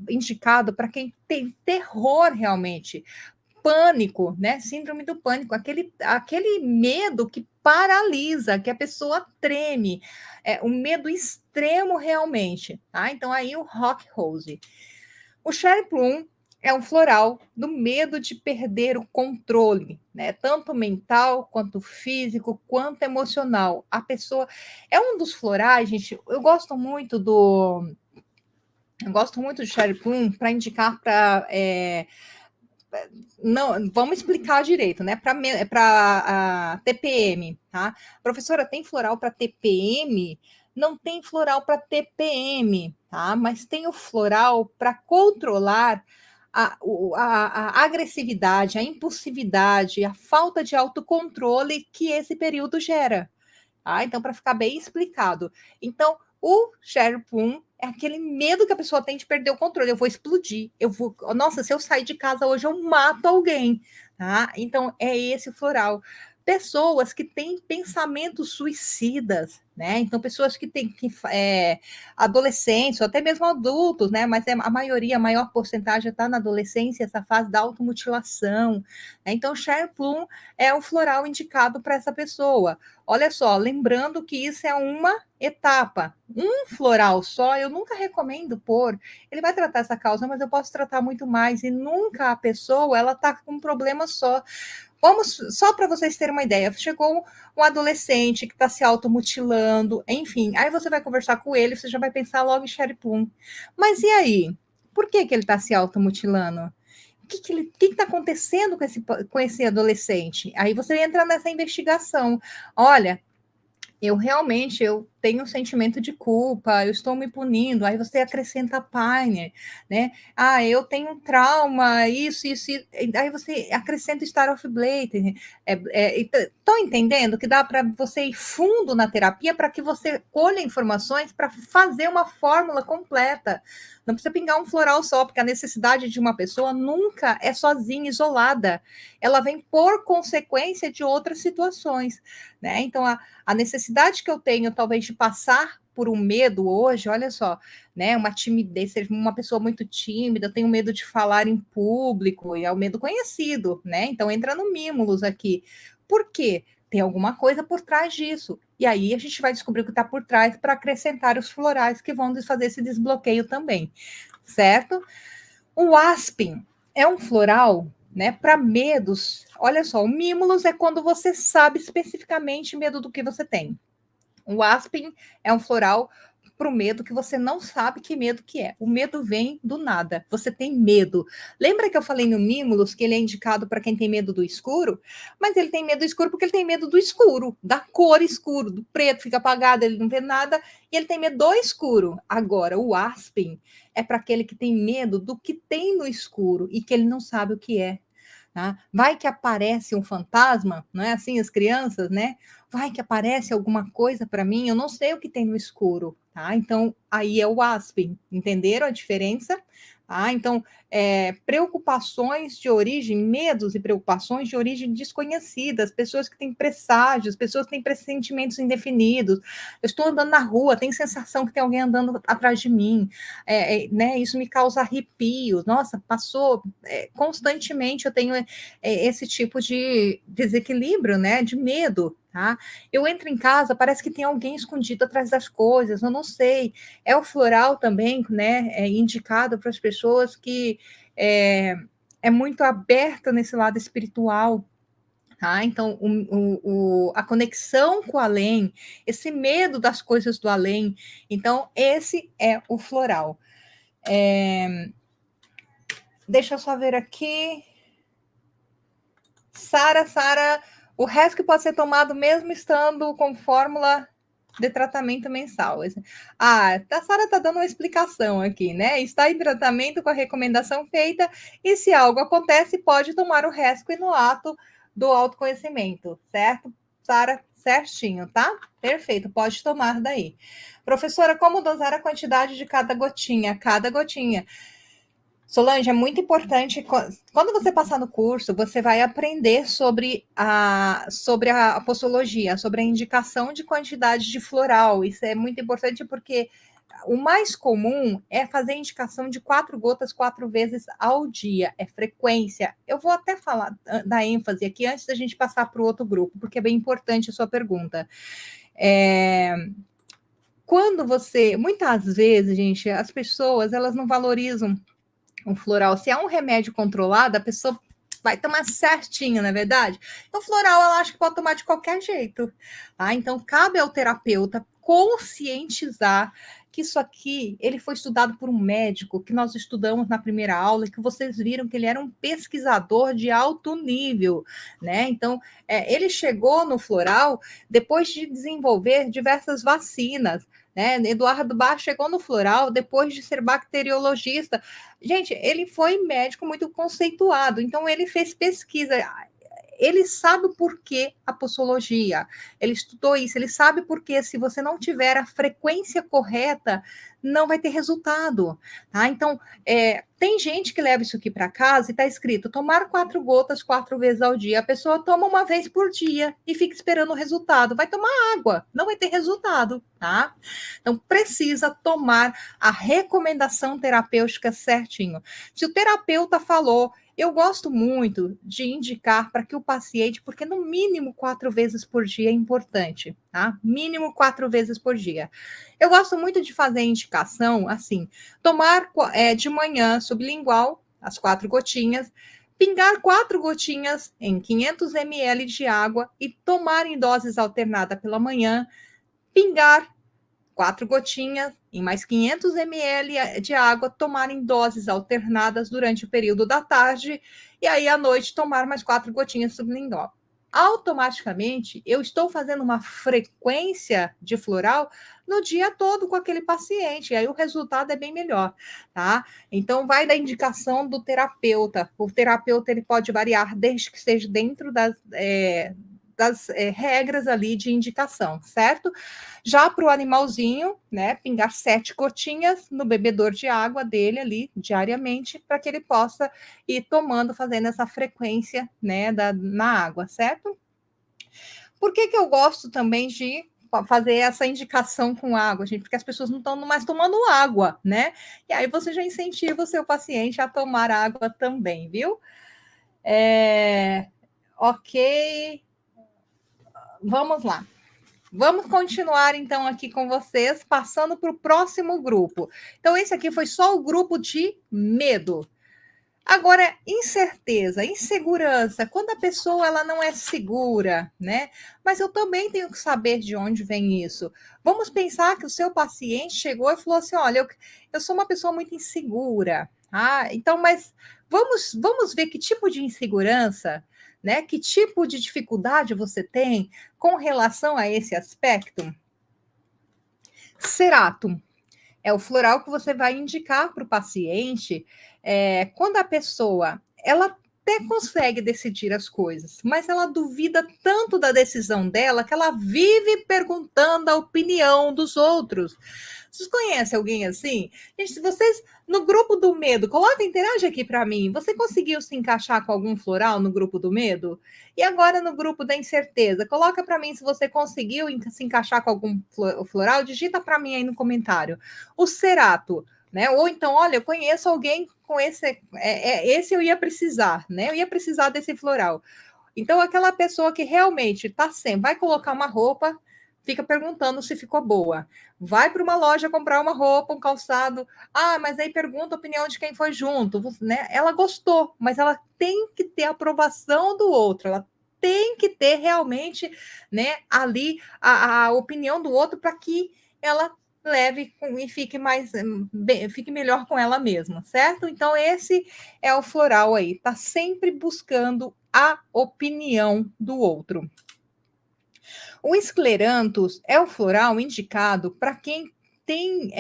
indicado para quem tem terror realmente, pânico, né? Síndrome do pânico, aquele medo que paralisa, que a pessoa treme, um medo extremo realmente, tá? Então aí o Rock Rose. O Cherry Plum é um floral do medo de perder o controle, né? Tanto mental, quanto físico, quanto emocional. A pessoa é um dos florais, gente. Eu gosto muito do Cherry Plum para indicar para não, vamos explicar direito, né? Para TPM, tá? Professora, tem floral para TPM? Não tem floral para TPM, tá? Mas tem o floral para controlar a agressividade, a impulsividade, a falta de autocontrole que esse período gera. Tá? Então, para ficar bem explicado. Então, o Cherry Plum é aquele medo que a pessoa tem de perder o controle. Eu vou explodir. Nossa, se eu sair de casa hoje, eu mato alguém. Tá? Então, é esse o floral. Pessoas que têm pensamentos suicidas, né? Então, pessoas que têm adolescentes, ou até mesmo adultos, né? Mas a maioria, a maior porcentagem está na adolescência, essa fase da automutilação. Né? Então, o Cherry Plum é o floral indicado para essa pessoa. Olha só, lembrando que isso é uma etapa. Um floral só, eu nunca recomendo pôr. Ele vai tratar essa causa, mas eu posso tratar muito mais. E nunca a pessoa, ela está com um problema só. Vamos, só para vocês terem uma ideia, chegou um adolescente que está se automutilando, enfim, aí você vai conversar com ele, você já vai pensar logo em Cherry Plum. Mas e aí? Por que ele está se automutilando? O que está acontecendo com esse adolescente? Aí você entra nessa investigação. Olha, eu tenho um sentimento de culpa, eu estou me punindo. Aí você acrescenta Pioneer, né? Ah, eu tenho um trauma, isso. Aí você acrescenta Star of Blade. Estão entendendo que dá para você ir fundo na terapia para que você colha informações para fazer uma fórmula completa. Não precisa pingar um floral só, porque a necessidade de uma pessoa nunca é sozinha, isolada. Ela vem por consequência de outras situações, né? Então, a necessidade que eu tenho, talvez, de passar por um medo hoje, olha só, né? Uma timidez, ser uma pessoa muito tímida, eu tenho medo de falar em público, e é o medo conhecido, né? Então entra no Mimulus aqui. Por quê? Tem alguma coisa por trás disso. E aí a gente vai descobrir o que está por trás para acrescentar os florais que vão fazer esse desbloqueio também, certo? O Aspen é um floral, né, para medos. Olha só, o Mimulus é quando você sabe especificamente medo do que você tem. O Aspen é um floral para o medo que você não sabe que medo que é. O medo vem do nada. Você tem medo. Lembra que eu falei no Mimulus que ele é indicado para quem tem medo do escuro? Mas ele tem medo do escuro porque ele tem medo do escuro, da cor escuro, do preto, fica apagado, ele não vê nada, e ele tem medo do escuro. Agora, o Aspen é para aquele que tem medo do que tem no escuro e que ele não sabe o que é. Tá? Vai que aparece um fantasma, não é assim as crianças, né? Vai que aparece alguma coisa para mim, eu não sei o que tem no escuro, tá? Então, aí é o Aspen, entenderam a diferença? Tá? Então, preocupações de origem, medos e preocupações de origem desconhecidas, pessoas que têm presságios, pessoas que têm pressentimentos indefinidos. Eu estou andando na rua, tenho sensação que tem alguém andando atrás de mim, né? Isso me causa arrepios. Nossa, passou constantemente, eu tenho esse tipo de desequilíbrio, né? De medo. Tá? Eu entro em casa, parece que tem alguém escondido atrás das coisas, eu não sei. É o floral também, né? É indicado para as pessoas que é muito aberta nesse lado espiritual. Tá? Então, a conexão com o além, esse medo das coisas do além. Então, esse é o floral. Deixa eu só ver aqui. Sara, o resto que pode ser tomado mesmo estando com fórmula de tratamento mensal. A Sara está dando uma explicação aqui, né? Está em tratamento com a recomendação feita, e se algo acontece, pode tomar o resto no ato do autoconhecimento, certo? Sara, certinho, tá? Perfeito, pode tomar daí. Professora, como dosar a quantidade de cada gotinha? Cada gotinha. Solange, é muito importante, quando você passar no curso, você vai aprender sobre a posologia, sobre a indicação de quantidade de floral. Isso é muito importante porque o mais comum é fazer indicação de 4 gotas 4 vezes ao dia, é frequência. Eu vou até falar da ênfase aqui antes da gente passar para o outro grupo, porque é bem importante a sua pergunta. Quando você, muitas vezes, gente, as pessoas, elas não valorizam um floral. Se é um remédio controlado, a pessoa vai tomar certinho, não é verdade? Então, floral, ela acha que pode tomar de qualquer jeito. Tá? Então, cabe ao terapeuta conscientizar que isso aqui, ele foi estudado por um médico, que nós estudamos na primeira aula, que vocês viram que ele era um pesquisador de alto nível, né? Então, ele chegou no floral depois de desenvolver diversas vacinas, né? Eduardo Bach chegou no floral depois de ser bacteriologista. Gente, ele foi médico muito conceituado, então ele fez pesquisa. Ele sabe por que a posologia, ele estudou isso, ele sabe por que se você não tiver a frequência correta, não vai ter resultado, tá? Então, tem gente que leva isso aqui para casa e está escrito tomar 4 gotas 4 vezes ao dia. A pessoa toma uma vez por dia e fica esperando o resultado. Vai tomar água, não vai ter resultado, tá? Então, precisa tomar a recomendação terapêutica certinho. Se o terapeuta falou, eu gosto muito de indicar para que o paciente, porque no mínimo 4 vezes por dia é importante, tá? Mínimo 4 vezes por dia. Eu gosto muito de fazer indicação, assim, tomar de manhã sublingual, as 4 gotinhas, pingar 4 gotinhas em 500 ml de água e tomar em doses alternadas pela manhã, pingar 4 gotinhas em mais 500 ml de água, tomar em doses alternadas durante o período da tarde, e aí à noite tomar mais 4 gotinhas sublingual. Automaticamente, eu estou fazendo uma frequência de floral no dia todo com aquele paciente, e aí o resultado é bem melhor, tá? Então, vai da indicação do terapeuta. O terapeuta, ele pode variar desde que esteja dentro das regras ali de indicação, certo? Já para o animalzinho, né, pingar 7 gotinhas no bebedor de água dele ali diariamente, para que ele possa ir tomando, fazendo essa frequência, né, na água, certo? Por que eu gosto também de fazer essa indicação com água, gente? Porque as pessoas não estão mais tomando água, né? E aí você já incentiva o seu paciente a tomar água também, viu? Ok. Vamos lá. Vamos continuar, então, aqui com vocês, passando para o próximo grupo. Então, esse aqui foi só o grupo de medo. Agora, incerteza, insegurança, quando a pessoa ela não é segura, né? Mas eu também tenho que saber de onde vem isso. Vamos pensar que o seu paciente chegou e falou assim: olha, eu sou uma pessoa muito insegura. Então, mas vamos ver que tipo de insegurança, né? Que tipo de dificuldade você tem com relação a esse aspecto? Cerato é o floral que você vai indicar para o paciente quando a pessoa ela até consegue decidir as coisas, mas ela duvida tanto da decisão dela que ela vive perguntando a opinião dos outros. Vocês conhecem alguém assim? Gente, se vocês, no grupo do medo, coloca, interage aqui para mim. Você conseguiu se encaixar com algum floral no grupo do medo? E agora no grupo da incerteza, coloca para mim se você conseguiu se encaixar com algum floral, digita para mim aí no comentário. O cerato, né? Ou então, olha, eu conheço alguém com esse eu ia precisar, né? Eu ia precisar desse floral. Então, aquela pessoa que realmente está sempre, vai colocar uma roupa, fica perguntando se ficou boa. Vai para uma loja comprar uma roupa, um calçado. Mas aí pergunta a opinião de quem foi junto, né? Ela gostou, mas ela tem que ter a aprovação do outro. Ela tem que ter realmente, né, ali a opinião do outro para que ela leve e fique melhor com ela mesma, certo? Então, esse é o floral aí, tá sempre buscando a opinião do outro. O escleranthus é o floral indicado para quem tem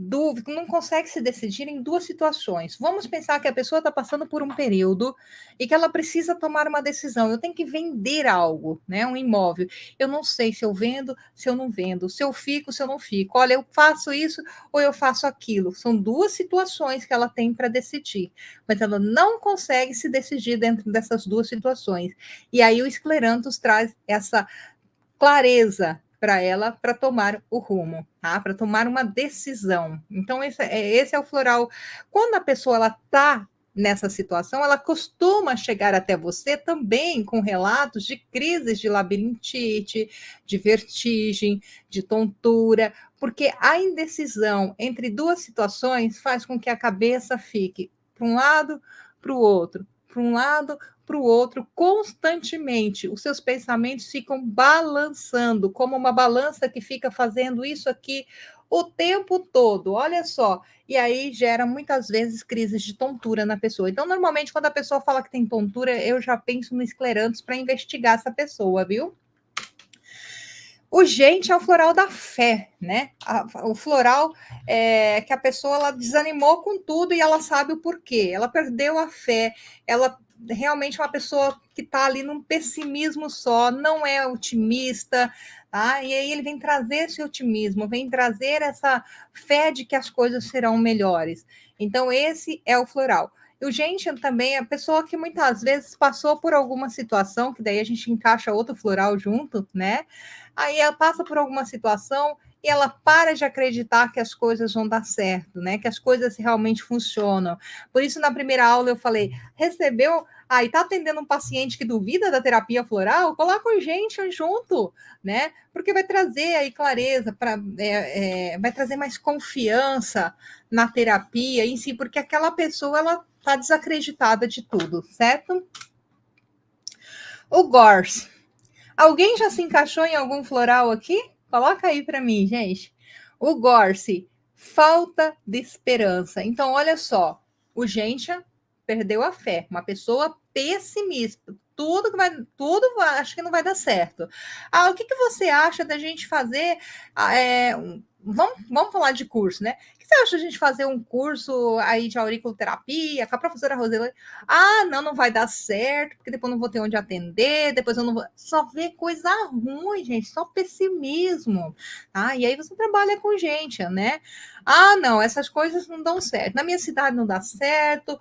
dúvida, não consegue se decidir em duas situações. Vamos pensar que a pessoa está passando por um período e que ela precisa tomar uma decisão. Eu tenho que vender algo, né? Um imóvel. Eu não sei se eu vendo, se eu não vendo, se eu fico, se eu não fico. Olha, eu faço isso ou eu faço aquilo. São duas situações que ela tem para decidir, mas ela não consegue se decidir dentro dessas duas situações. E aí o esclerantos traz essa clareza para ela para tomar o rumo, tá? Para tomar uma decisão. Então, esse é o floral. Quando a pessoa ela está nessa situação, ela costuma chegar até você também com relatos de crises de labirintite, de vertigem, de tontura, porque a indecisão entre duas situações faz com que a cabeça fique para um lado, para o outro, para um lado, para o outro constantemente. Os seus pensamentos ficam balançando, como uma balança que fica fazendo isso aqui o tempo todo. Olha só. E aí gera muitas vezes crises de tontura na pessoa. Então, normalmente, quando a pessoa fala que tem tontura, eu já penso no esclerantes para investigar essa pessoa, viu? O gente é o floral da fé, né? O floral é que a pessoa ela desanimou com tudo e ela sabe o porquê. Ela perdeu a fé, ela realmente é uma pessoa que está ali num pessimismo só, não é otimista, tá? E aí ele vem trazer esse otimismo, vem trazer essa fé de que as coisas serão melhores. Então, esse é o floral. E o gente também é a pessoa que muitas vezes passou por alguma situação, que daí a gente encaixa outro floral junto, né? Aí ela passa por alguma situação e ela para de acreditar que as coisas vão dar certo, né? Que as coisas realmente funcionam. Por isso, na primeira aula, eu falei: recebeu. Aí tá atendendo um paciente que duvida da terapia floral, coloca o gente junto, né? Porque vai trazer aí clareza, vai trazer mais confiança na terapia em si, porque aquela pessoa ela tá desacreditada de tudo, certo? O Gorse. Alguém já se encaixou em algum floral aqui? Coloca aí para mim, gente. O Gorse, falta de esperança. Então, olha só, o Gentian perdeu a fé, uma pessoa pessimista. Acho que não vai dar certo. O que você acha da gente fazer? Vamos falar de curso, né? O que você acha da gente fazer um curso aí de auriculoterapia com a professora Roseli? Não vai dar certo, porque depois eu não vou ter onde atender, depois eu não vou. Só vê coisa ruim, gente, só pessimismo. E aí você trabalha com gente, né? Não, essas coisas não dão certo. Na minha cidade não dá certo,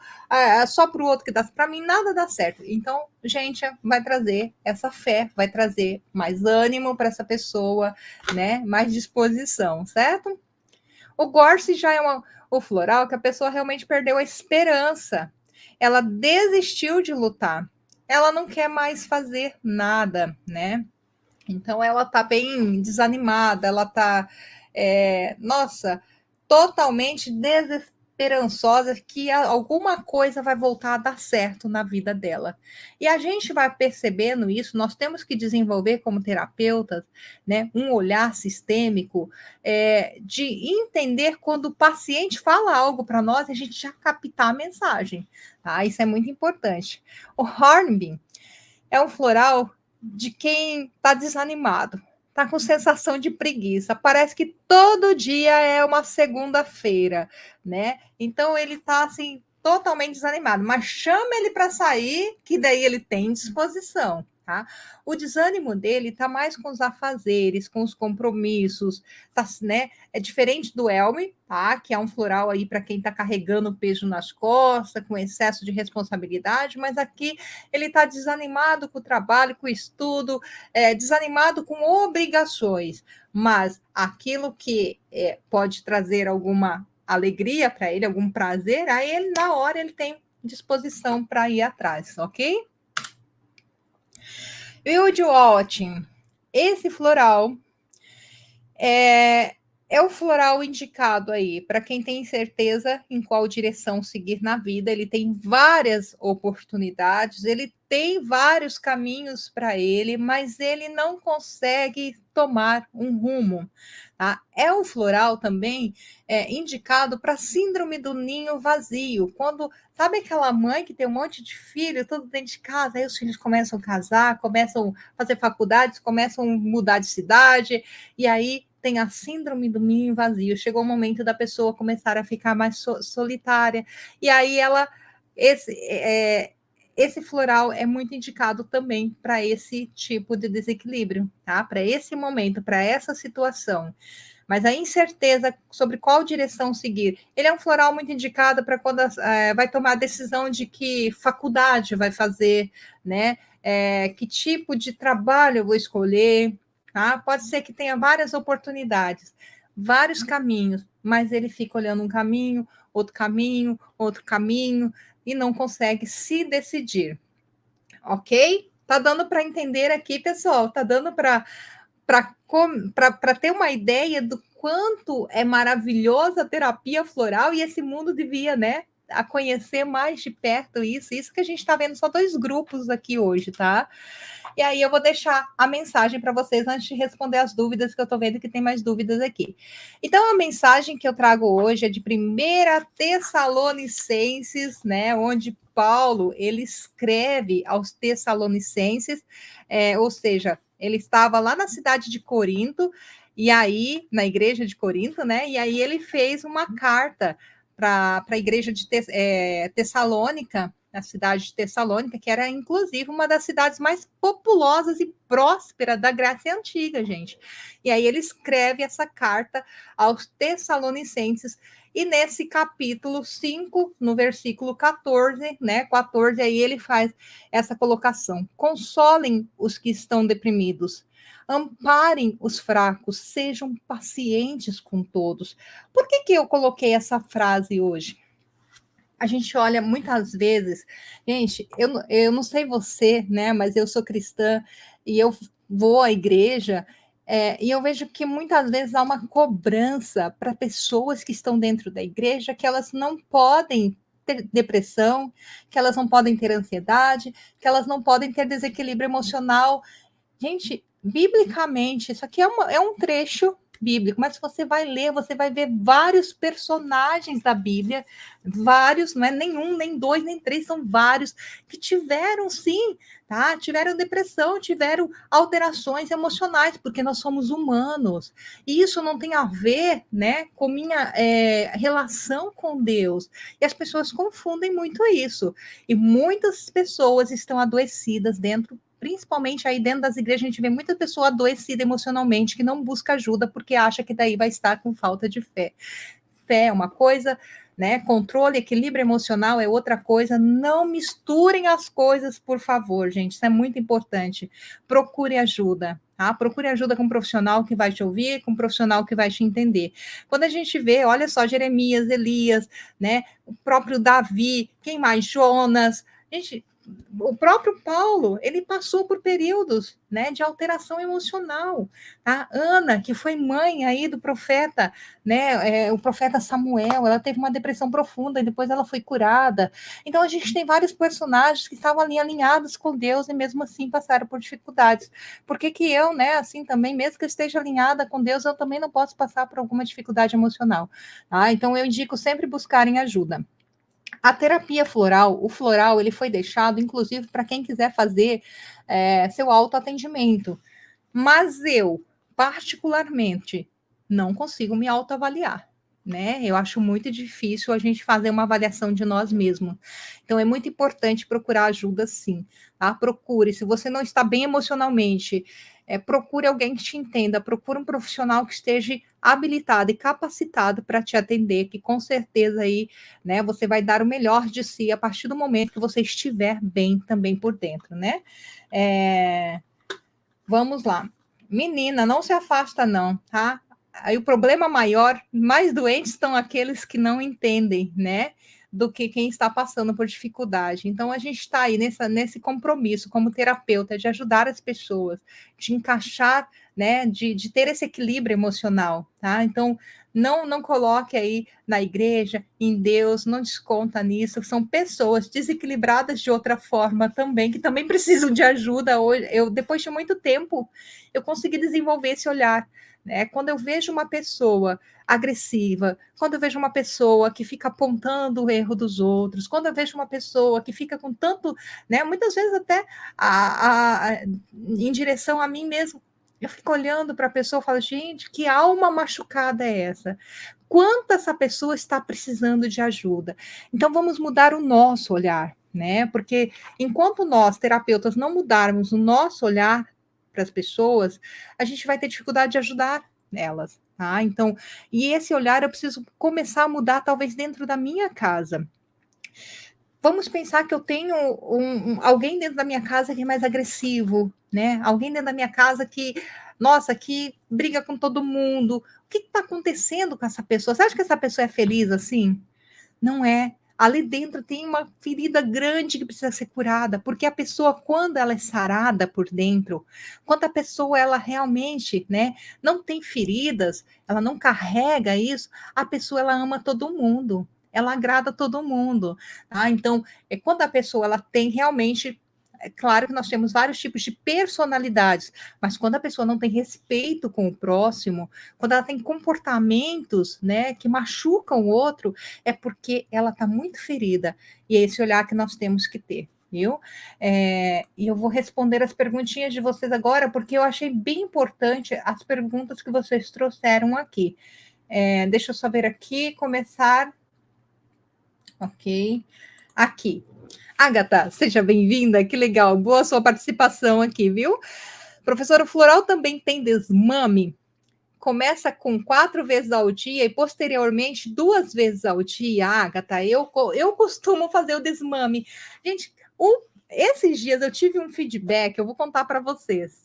só para o outro que dá. Para mim, nada dá certo. Então, gente, vai trazer essa fé, vai trazer mais ânimo para essa pessoa, né? Mais disposição, certo? O Gorse já é o floral que a pessoa realmente perdeu a esperança. Ela desistiu de lutar. Ela não quer mais fazer nada, né? Então ela tá bem desanimada, ela tá, nossa, totalmente desesperançosa que alguma coisa vai voltar a dar certo na vida dela. E a gente vai percebendo isso, nós temos que desenvolver como terapeutas, né, um olhar sistêmico, de entender quando o paciente fala algo para nós, a gente já captar a mensagem, tá? Isso é muito importante. O Hornby é um floral de quem está desanimado, está com sensação de preguiça. Parece que todo dia é uma segunda-feira, né? Então ele está assim totalmente desanimado, mas chama ele para sair, que daí ele tem disposição. Tá? O desânimo dele está mais com os afazeres, com os compromissos, tá, né? É diferente do Elme, tá? Que é um floral aí para quem está carregando o peso nas costas, com excesso de responsabilidade, mas aqui ele está desanimado com o trabalho, com o estudo, desanimado com obrigações, mas aquilo que pode trazer alguma alegria para ele, algum prazer, aí ele, na hora ele tem disposição para ir atrás, ok? E o de Watting, esse floral é o floral indicado aí para quem tem certeza em qual direção seguir na vida. Ele tem várias oportunidades, ele tem vários caminhos para ele, mas ele não consegue tomar um rumo. Tá? É um floral também indicado para síndrome do ninho vazio. Quando sabe aquela mãe que tem um monte de filho, tudo dentro de casa, aí os filhos começam a casar, começam a fazer faculdades, começam a mudar de cidade, e aí tem a síndrome do ninho vazio. Chegou o momento da pessoa começar a ficar mais solitária, e aí esse floral é muito indicado também para esse tipo de desequilíbrio, tá? Para esse momento, para essa situação. Mas a incerteza sobre qual direção seguir. Ele é um floral muito indicado para quando vai tomar a decisão de que faculdade vai fazer, né? Que tipo de trabalho eu vou escolher, tá? Pode ser que tenha várias oportunidades, vários caminhos, mas ele fica olhando um caminho, outro caminho, e não consegue se decidir. Ok? Tá dando para entender aqui, pessoal? Tá dando para ter uma ideia do quanto é maravilhosa a terapia floral, e esse mundo devia, né, a conhecer mais de perto isso que a gente está vendo só 2 grupos aqui hoje, tá? E aí eu vou deixar a mensagem para vocês antes de responder as dúvidas, que eu estou vendo que tem mais dúvidas aqui. Então, a mensagem que eu trago hoje é de 1 Tessalonicenses, né, onde Paulo, ele escreve aos Tessalonicenses, ou seja, ele estava lá na cidade de Corinto, e aí, na igreja de Corinto, né, e aí ele fez uma carta para a igreja de Tessalônica, na cidade de Tessalônica, que era inclusive uma das cidades mais populosas e prósperas da Grécia Antiga, gente. E aí ele escreve essa carta aos Tessalonicenses, e nesse capítulo 5, no versículo 14, né, 14, aí ele faz essa colocação: consolem os que estão deprimidos, amparem os fracos, sejam pacientes com todos. Por que eu coloquei essa frase hoje? A gente olha muitas vezes, gente, eu não sei você, né, mas eu sou cristã e eu vou à igreja, e eu vejo que muitas vezes há uma cobrança para pessoas que estão dentro da igreja, que elas não podem ter depressão, que elas não podem ter ansiedade, que elas não podem ter desequilíbrio emocional. Gente, biblicamente, isso aqui é um trecho bíblico, mas se você vai ler, você vai ver vários personagens da Bíblia, vários, não é nenhum, nem dois, nem três, são vários, que tiveram sim, tá? Tiveram depressão, tiveram alterações emocionais, porque nós somos humanos. E isso não tem a ver, né, com minha relação com Deus. E as pessoas confundem muito isso. E muitas pessoas estão adoecidas dentro, principalmente aí dentro das igrejas, a gente vê muita pessoa adoecida emocionalmente, que não busca ajuda porque acha que daí vai estar com falta de fé. Fé é uma coisa, né? Controle, equilíbrio emocional é outra coisa. Não misturem as coisas, por favor, gente. Isso é muito importante. Procure ajuda, tá? Procure ajuda com um profissional que vai te ouvir, com um profissional que vai te entender. Quando a gente vê, olha só, Jeremias, Elias, né? O próprio Davi, quem mais? Jonas. Gente, o próprio Paulo, ele passou por períodos, né, de alteração emocional, tá? Ana, que foi mãe aí do profeta, né, o profeta Samuel, ela teve uma depressão profunda e depois ela foi curada. Então a gente tem vários personagens que estavam ali alinhados com Deus e mesmo assim passaram por dificuldades. Por que que eu, né, assim também, mesmo que eu esteja alinhada com Deus, eu também não posso passar por alguma dificuldade emocional, tá? Então eu indico sempre buscarem ajuda. A terapia floral, o floral, ele foi deixado, inclusive, para quem quiser fazer seu autoatendimento. Mas eu, particularmente, não consigo me autoavaliar, né? Eu acho muito difícil a gente fazer uma avaliação de nós mesmos. Então, é muito importante procurar ajuda, sim, tá? Procure. Se você não está bem emocionalmente, procure alguém que te entenda, procure um profissional que esteja habilitado e capacitado para te atender, que com certeza aí, né, você vai dar o melhor de si a partir do momento que você estiver bem também por dentro, né? Vamos lá. Menina, não se afasta não, tá? Aí o problema maior, mais doentes estão aqueles que não entendem, né? Do que quem está passando por dificuldade. Então, a gente está aí nesse compromisso como terapeuta de ajudar as pessoas, de encaixar, né? De ter esse equilíbrio emocional, tá? Então, não coloque aí na igreja, em Deus, não desconta nisso. São pessoas desequilibradas de outra forma também, que também precisam de ajuda. Hoje, depois de muito tempo, eu consegui desenvolver esse olhar, né? Quando eu vejo uma pessoa agressiva, quando eu vejo uma pessoa que fica apontando o erro dos outros, quando eu vejo uma pessoa que fica com tanto, né, muitas vezes até em direção a mim mesmo, Eu fico olhando para a pessoa e falo, gente, que alma machucada é essa? Quanto essa pessoa está precisando de ajuda? Então, vamos mudar o nosso olhar, né? Porque enquanto nós, terapeutas, não mudarmos o nosso olhar para as pessoas, a gente vai ter dificuldade de ajudar elas, tá? Então, e esse olhar eu preciso começar a mudar, talvez dentro da minha casa. Vamos pensar que eu tenho alguém dentro da minha casa que é mais agressivo, né? Alguém dentro da minha casa que, nossa, que briga com todo mundo. O que está acontecendo com essa pessoa? Você acha que essa pessoa é feliz assim? Não é. Ali dentro tem uma ferida grande que precisa ser curada, porque a pessoa, quando ela é sarada por dentro, quando a pessoa ela realmente, né, não tem feridas, ela não carrega isso, a pessoa ela ama todo mundo, ela agrada todo mundo, tá? Então, é quando a pessoa ela tem realmente, é claro que nós temos vários tipos de personalidades, mas quando a pessoa não tem respeito com o próximo, quando ela tem comportamentos, né, que machucam o outro, é porque ela está muito ferida. E é esse olhar que nós temos que ter, viu? E eu vou responder as perguntinhas de vocês agora, porque eu achei bem importante as perguntas que vocês trouxeram aqui. Deixa eu só ver aqui, começar. Ok. Aqui. Agatha, seja bem-vinda, que legal, boa sua participação aqui, viu? Professora, o floral também tem desmame? Começa com 4 vezes ao dia e posteriormente 2 vezes ao dia, Agatha. Eu costumo fazer o desmame. Gente, esses dias eu tive um feedback, eu vou contar para vocês,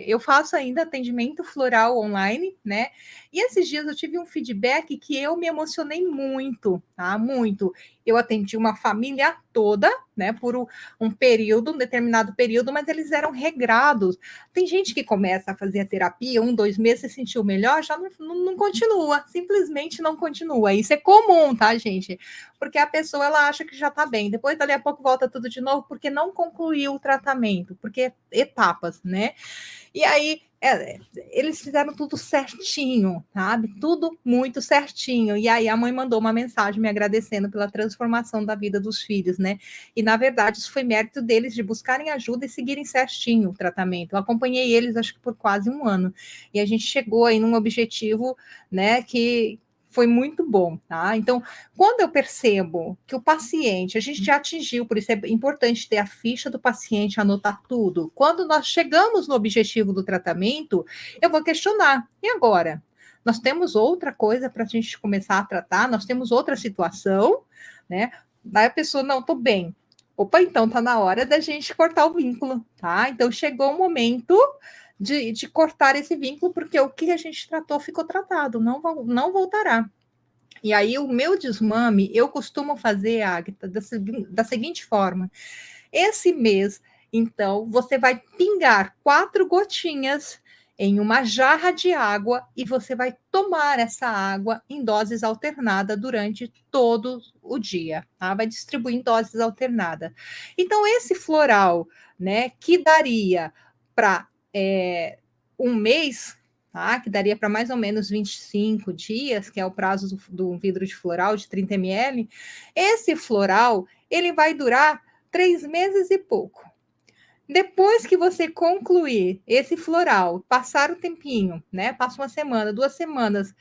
eu faço ainda atendimento floral online, né? E esses dias eu tive um feedback que eu me emocionei muito, tá? Muito. Eu atendi uma família toda, né, por um período, um determinado período, mas eles eram regrados. Tem gente que começa a fazer a terapia, 1, 2 meses, se sentiu melhor, já não continua, simplesmente não continua. Isso é comum, tá, gente? Porque a pessoa, ela acha que já tá bem, depois, dali a pouco, volta tudo de novo, porque não concluiu o tratamento, porque etapas, né? E aí, eles fizeram tudo certinho, sabe? Tudo muito certinho. E aí a mãe mandou uma mensagem me agradecendo pela transformação da vida dos filhos, né? E na verdade isso foi mérito deles de buscarem ajuda e seguirem certinho o tratamento. Eu acompanhei eles acho que por quase 1 ano. E a gente chegou aí num objetivo, né, que foi muito bom, tá? Então, quando eu percebo que o paciente, a gente já atingiu, por isso é importante ter a ficha do paciente, anotar tudo. Quando nós chegamos no objetivo do tratamento, eu vou questionar. E agora? Nós temos outra coisa para a gente começar a tratar? Nós temos outra situação, né? Daí a pessoa, não, tô bem. Opa, então tá na hora da gente cortar o vínculo, tá? Então chegou o momento de cortar esse vínculo, porque o que a gente tratou ficou tratado, não voltará. E aí, o meu desmame, eu costumo fazer, Agatha, da seguinte forma: esse mês, então, você vai pingar 4 gotinhas em uma jarra de água e você vai tomar essa água em doses alternadas durante todo o dia, tá? Vai distribuir em doses alternadas. Então, esse floral, né, que daria para 1 mês, tá? Que daria para mais ou menos 25 dias, que é o prazo do vidro de floral de 30 ml. Esse floral, ele vai durar 3 meses e pouco. Depois que você concluir esse floral, passar o tempinho, né? Passa 1 semana, 2 semanas,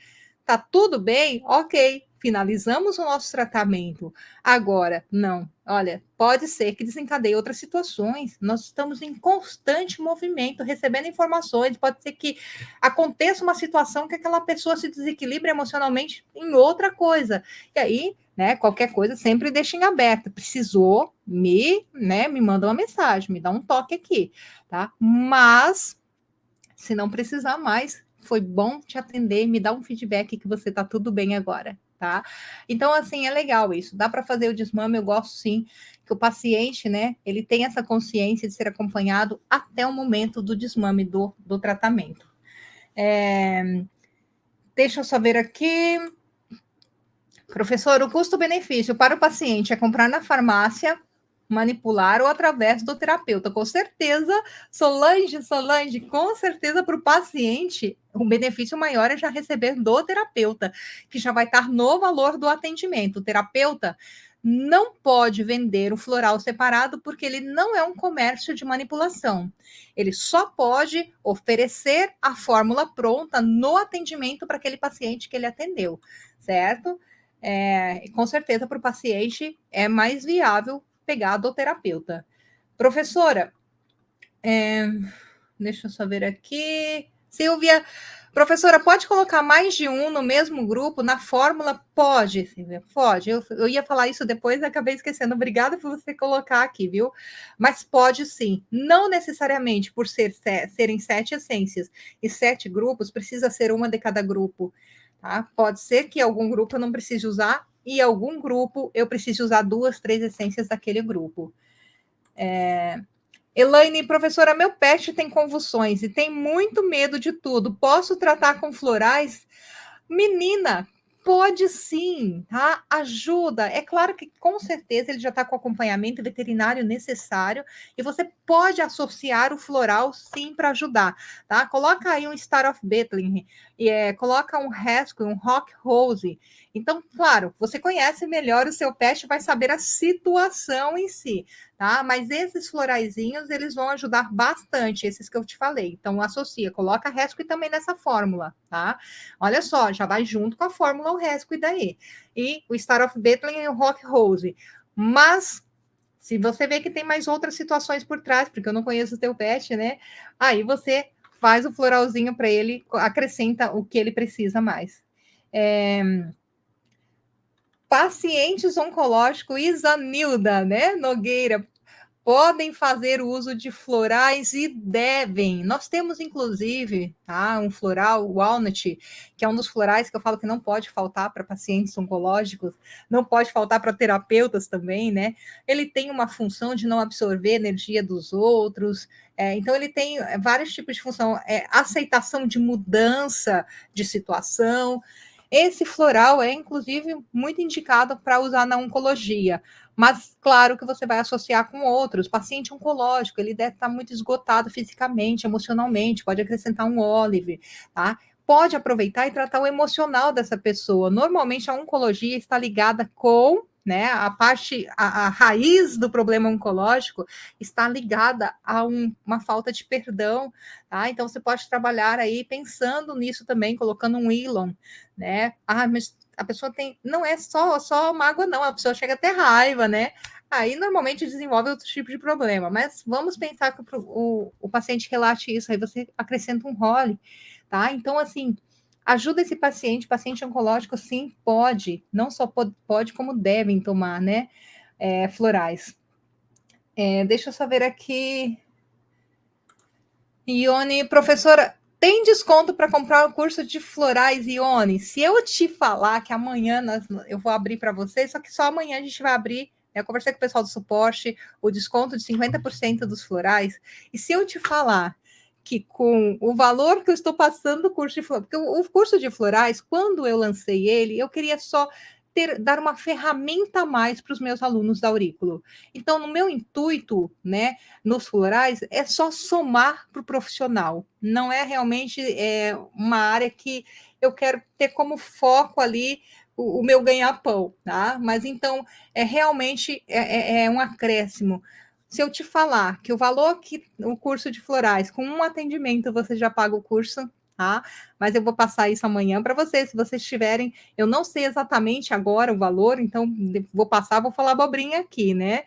tá tudo bem? Ok, finalizamos o nosso tratamento. Agora, não, olha, pode ser que desencadeie outras situações. Nós estamos em constante movimento, recebendo informações. Pode ser que aconteça uma situação que aquela pessoa se desequilibre emocionalmente em outra coisa. E aí, né, qualquer coisa, sempre deixa em aberto. Precisou, me manda uma mensagem, me dá um toque aqui, tá? Mas, se não precisar mais, foi bom te atender, me dá um feedback que você tá tudo bem agora, tá? Então, assim, é legal isso. Dá para fazer o desmame, eu gosto sim, que o paciente, né, ele tem essa consciência de ser acompanhado até o momento do desmame do tratamento. Deixa eu só ver aqui. Professor, o custo-benefício para o paciente é comprar na farmácia, manipular ou através do terapeuta. Com certeza, Solange, com certeza para o paciente, o benefício maior é já receber do terapeuta, que já vai estar no valor do atendimento. O terapeuta não pode vender o floral separado porque ele não é um comércio de manipulação. Ele só pode oferecer a fórmula pronta no atendimento para aquele paciente que ele atendeu, certo? Com certeza, para o paciente é mais viável pegar do terapeuta. Professora, deixa eu só ver aqui. Silvia, professora, pode colocar mais de um no mesmo grupo na fórmula? Pode, Silvia, pode. Eu ia falar isso depois e acabei esquecendo. Obrigada por você colocar aqui, viu? Mas pode sim. Não necessariamente por serem 7 essências e 7 grupos, precisa ser uma de cada grupo. Tá? Pode ser que algum grupo eu não precise usar e algum grupo eu precise usar 2, 3 essências daquele grupo. Elaine, professora, meu pet tem convulsões e tem muito medo de tudo. Posso tratar com florais? Menina, pode sim, tá? Ajuda. É claro que com certeza ele já está com o acompanhamento veterinário necessário e você pode associar o floral sim para ajudar, tá? Coloca aí um Star of Bethlehem, coloca um Rescue, um Rock Rose. Então, claro, você conhece melhor o seu pet, vai saber a situação em si, tá? Mas esses floraizinhos, eles vão ajudar bastante, esses que eu te falei. Então, associa, coloca Rescue também nessa fórmula, tá? Olha só, já vai junto com a fórmula o Rescue daí. E o Star of Bethlehem e o Rock Rose. Mas, se você vê que tem mais outras situações por trás, porque eu não conheço o teu pet, né? Aí você faz o floralzinho para ele, acrescenta o que ele precisa mais. Pacientes oncológicos, Isanilda, né? Nogueira, podem fazer uso de florais e devem. Nós temos, inclusive, tá, um floral, o Walnut, que é um dos florais que eu falo que não pode faltar para pacientes oncológicos, não pode faltar para terapeutas também, né? Ele tem uma função de não absorver energia dos outros, então ele tem vários tipos de função, aceitação de mudança de situação. Esse floral é, inclusive, muito indicado para usar na oncologia. Mas, claro que você vai associar com outros. Paciente oncológico, ele deve estar muito esgotado fisicamente, emocionalmente, pode acrescentar um olive, tá? Pode aproveitar e tratar o emocional dessa pessoa. Normalmente, a oncologia está ligada com, né, a raiz do problema oncológico está ligada a uma falta de perdão, tá? Então, você pode trabalhar aí pensando nisso também, colocando um Ilon, né? Mas a pessoa tem, não é só mágoa, não, a pessoa chega a ter raiva, né? Aí normalmente desenvolve outro tipo de problema, mas vamos pensar que o paciente relate isso, aí você acrescenta um role, tá? Então, assim, ajuda esse paciente oncológico, sim, pode, não só pode, como devem tomar, né? Florais. Deixa eu só ver aqui. Ione, professora, tem desconto para comprar o curso de florais, Ione? Se eu te falar que amanhã eu vou abrir para vocês, só que só amanhã a gente vai abrir. Eu conversei com o pessoal do suporte, o desconto de 50% dos florais. E se eu te falar que com o valor que eu estou passando do curso de florais, porque o curso de florais, quando eu lancei ele, eu queria só dar uma ferramenta a mais para os meus alunos da Aurículo. Então, no meu intuito, né, nos florais, é só somar para o profissional. Não é realmente uma área que eu quero ter como foco ali o meu ganha-pão, tá? Mas então, realmente um acréscimo. Se eu te falar que o valor que o curso de florais, com um atendimento, você já paga o curso, tá? Mas eu vou passar isso amanhã para vocês, se vocês tiverem. Eu não sei exatamente agora o valor, então vou passar, vou falar abobrinha aqui, né?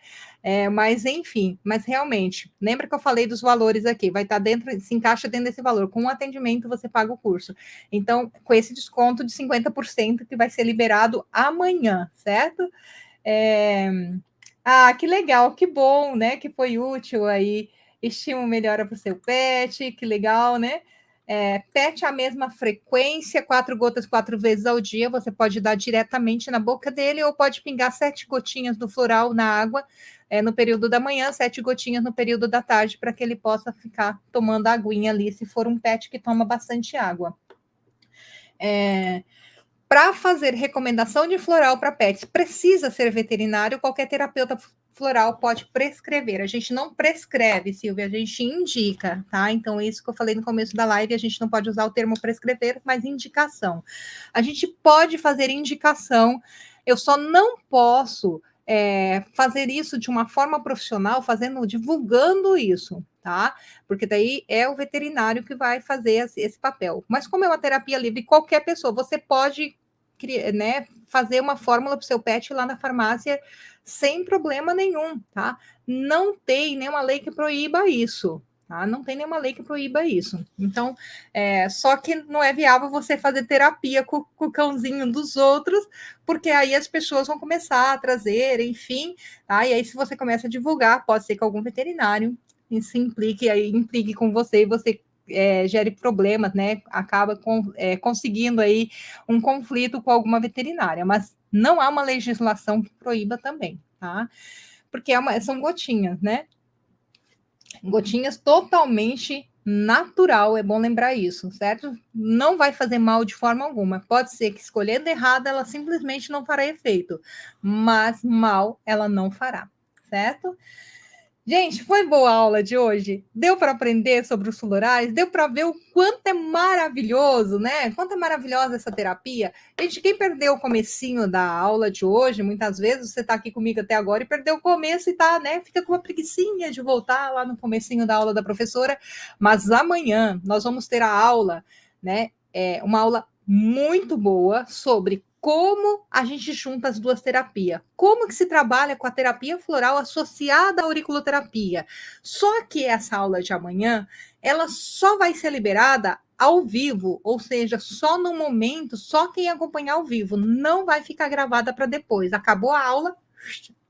Mas enfim, mas realmente, lembra que eu falei dos valores aqui, vai estar dentro, se encaixa dentro desse valor. Com um atendimento, você paga o curso. Então, com esse desconto de 50% que vai ser liberado amanhã, certo? Que legal, que bom, né? Que foi útil aí. Estímulo melhora para o seu pet, que legal, né? Pet a mesma frequência, 4 gotas 4 vezes ao dia. Você pode dar diretamente na boca dele ou pode pingar 7 gotinhas do floral na água no período da manhã, 7 gotinhas no período da tarde, para que ele possa ficar tomando a aguinha ali, se for um pet que toma bastante água. Para fazer recomendação de floral para pets, precisa ser veterinário, qualquer terapeuta floral pode prescrever. A gente não prescreve, Silvia, a gente indica, tá? Então, isso que eu falei no começo da live, a gente não pode usar o termo prescrever, mas indicação. A gente pode fazer indicação, eu só não posso fazer isso de uma forma profissional, divulgando isso, tá? Porque daí é o veterinário que vai fazer esse papel. Mas como é uma terapia livre, qualquer pessoa, você pode né, fazer uma fórmula para o seu pet lá na farmácia sem problema nenhum, tá? Não tem nenhuma lei que proíba isso. Tá? Não tem nenhuma lei que proíba isso. Então, só que não é viável você fazer terapia com o cãozinho dos outros, porque aí as pessoas vão começar a trazer, enfim, tá? E aí, se você começa a divulgar, pode ser que algum veterinário se implique com você e você gere problemas, né? Acaba conseguindo aí um conflito com alguma veterinária, mas não há uma legislação que proíba também, tá? Porque são gotinhas, né? Gotinhas totalmente natural, é bom lembrar isso, certo? Não vai fazer mal de forma alguma. Pode ser que escolhendo errado, ela simplesmente não fará efeito, mas mal ela não fará, certo? Gente, foi boa a aula de hoje? Deu para aprender sobre os florais? Deu para ver o quanto é maravilhoso, né? Quanto é maravilhosa essa terapia? Gente, quem perdeu o comecinho da aula de hoje, muitas vezes você está aqui comigo até agora e perdeu o começo e tá, né? Fica com uma preguicinha de voltar lá no comecinho da aula da professora. Mas amanhã nós vamos ter a aula, né? Uma aula muito boa sobre como a gente junta as duas terapias. Como que se trabalha com a terapia floral associada à auriculoterapia. Só que essa aula de amanhã, ela só vai ser liberada ao vivo, ou seja, só no momento, só quem acompanhar ao vivo, não vai ficar gravada para depois. Acabou a aula,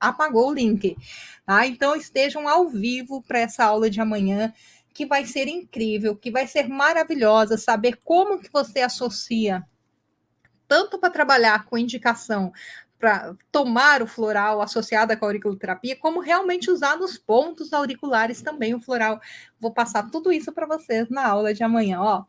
apagou o link. Tá? Então estejam ao vivo para essa aula de amanhã, que vai ser incrível, que vai ser maravilhosa, saber como que você associa tanto para trabalhar com indicação para tomar o floral associado com a auriculoterapia, como realmente usar nos pontos auriculares também o floral. Vou passar tudo isso para vocês na aula de amanhã, ó.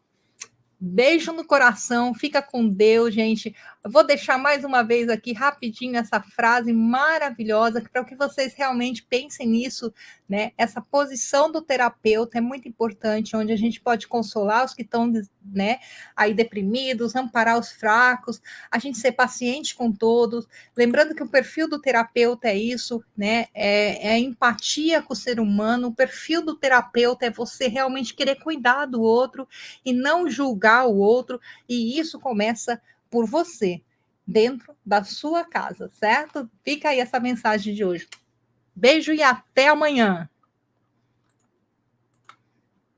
Beijo no coração, fica com Deus, gente. Eu vou deixar mais uma vez aqui rapidinho essa frase maravilhosa para que vocês realmente pensem nisso, né? Essa posição do terapeuta é muito importante, onde a gente pode consolar os que estão, né, aí deprimidos, amparar os fracos, a gente ser paciente com todos. Lembrando que o perfil do terapeuta é isso, né? É empatia com o ser humano. O perfil do terapeuta é você realmente querer cuidar do outro e não julgar o outro, e isso começa por você, dentro da sua casa, certo? Fica aí essa mensagem de hoje. Beijo e até amanhã!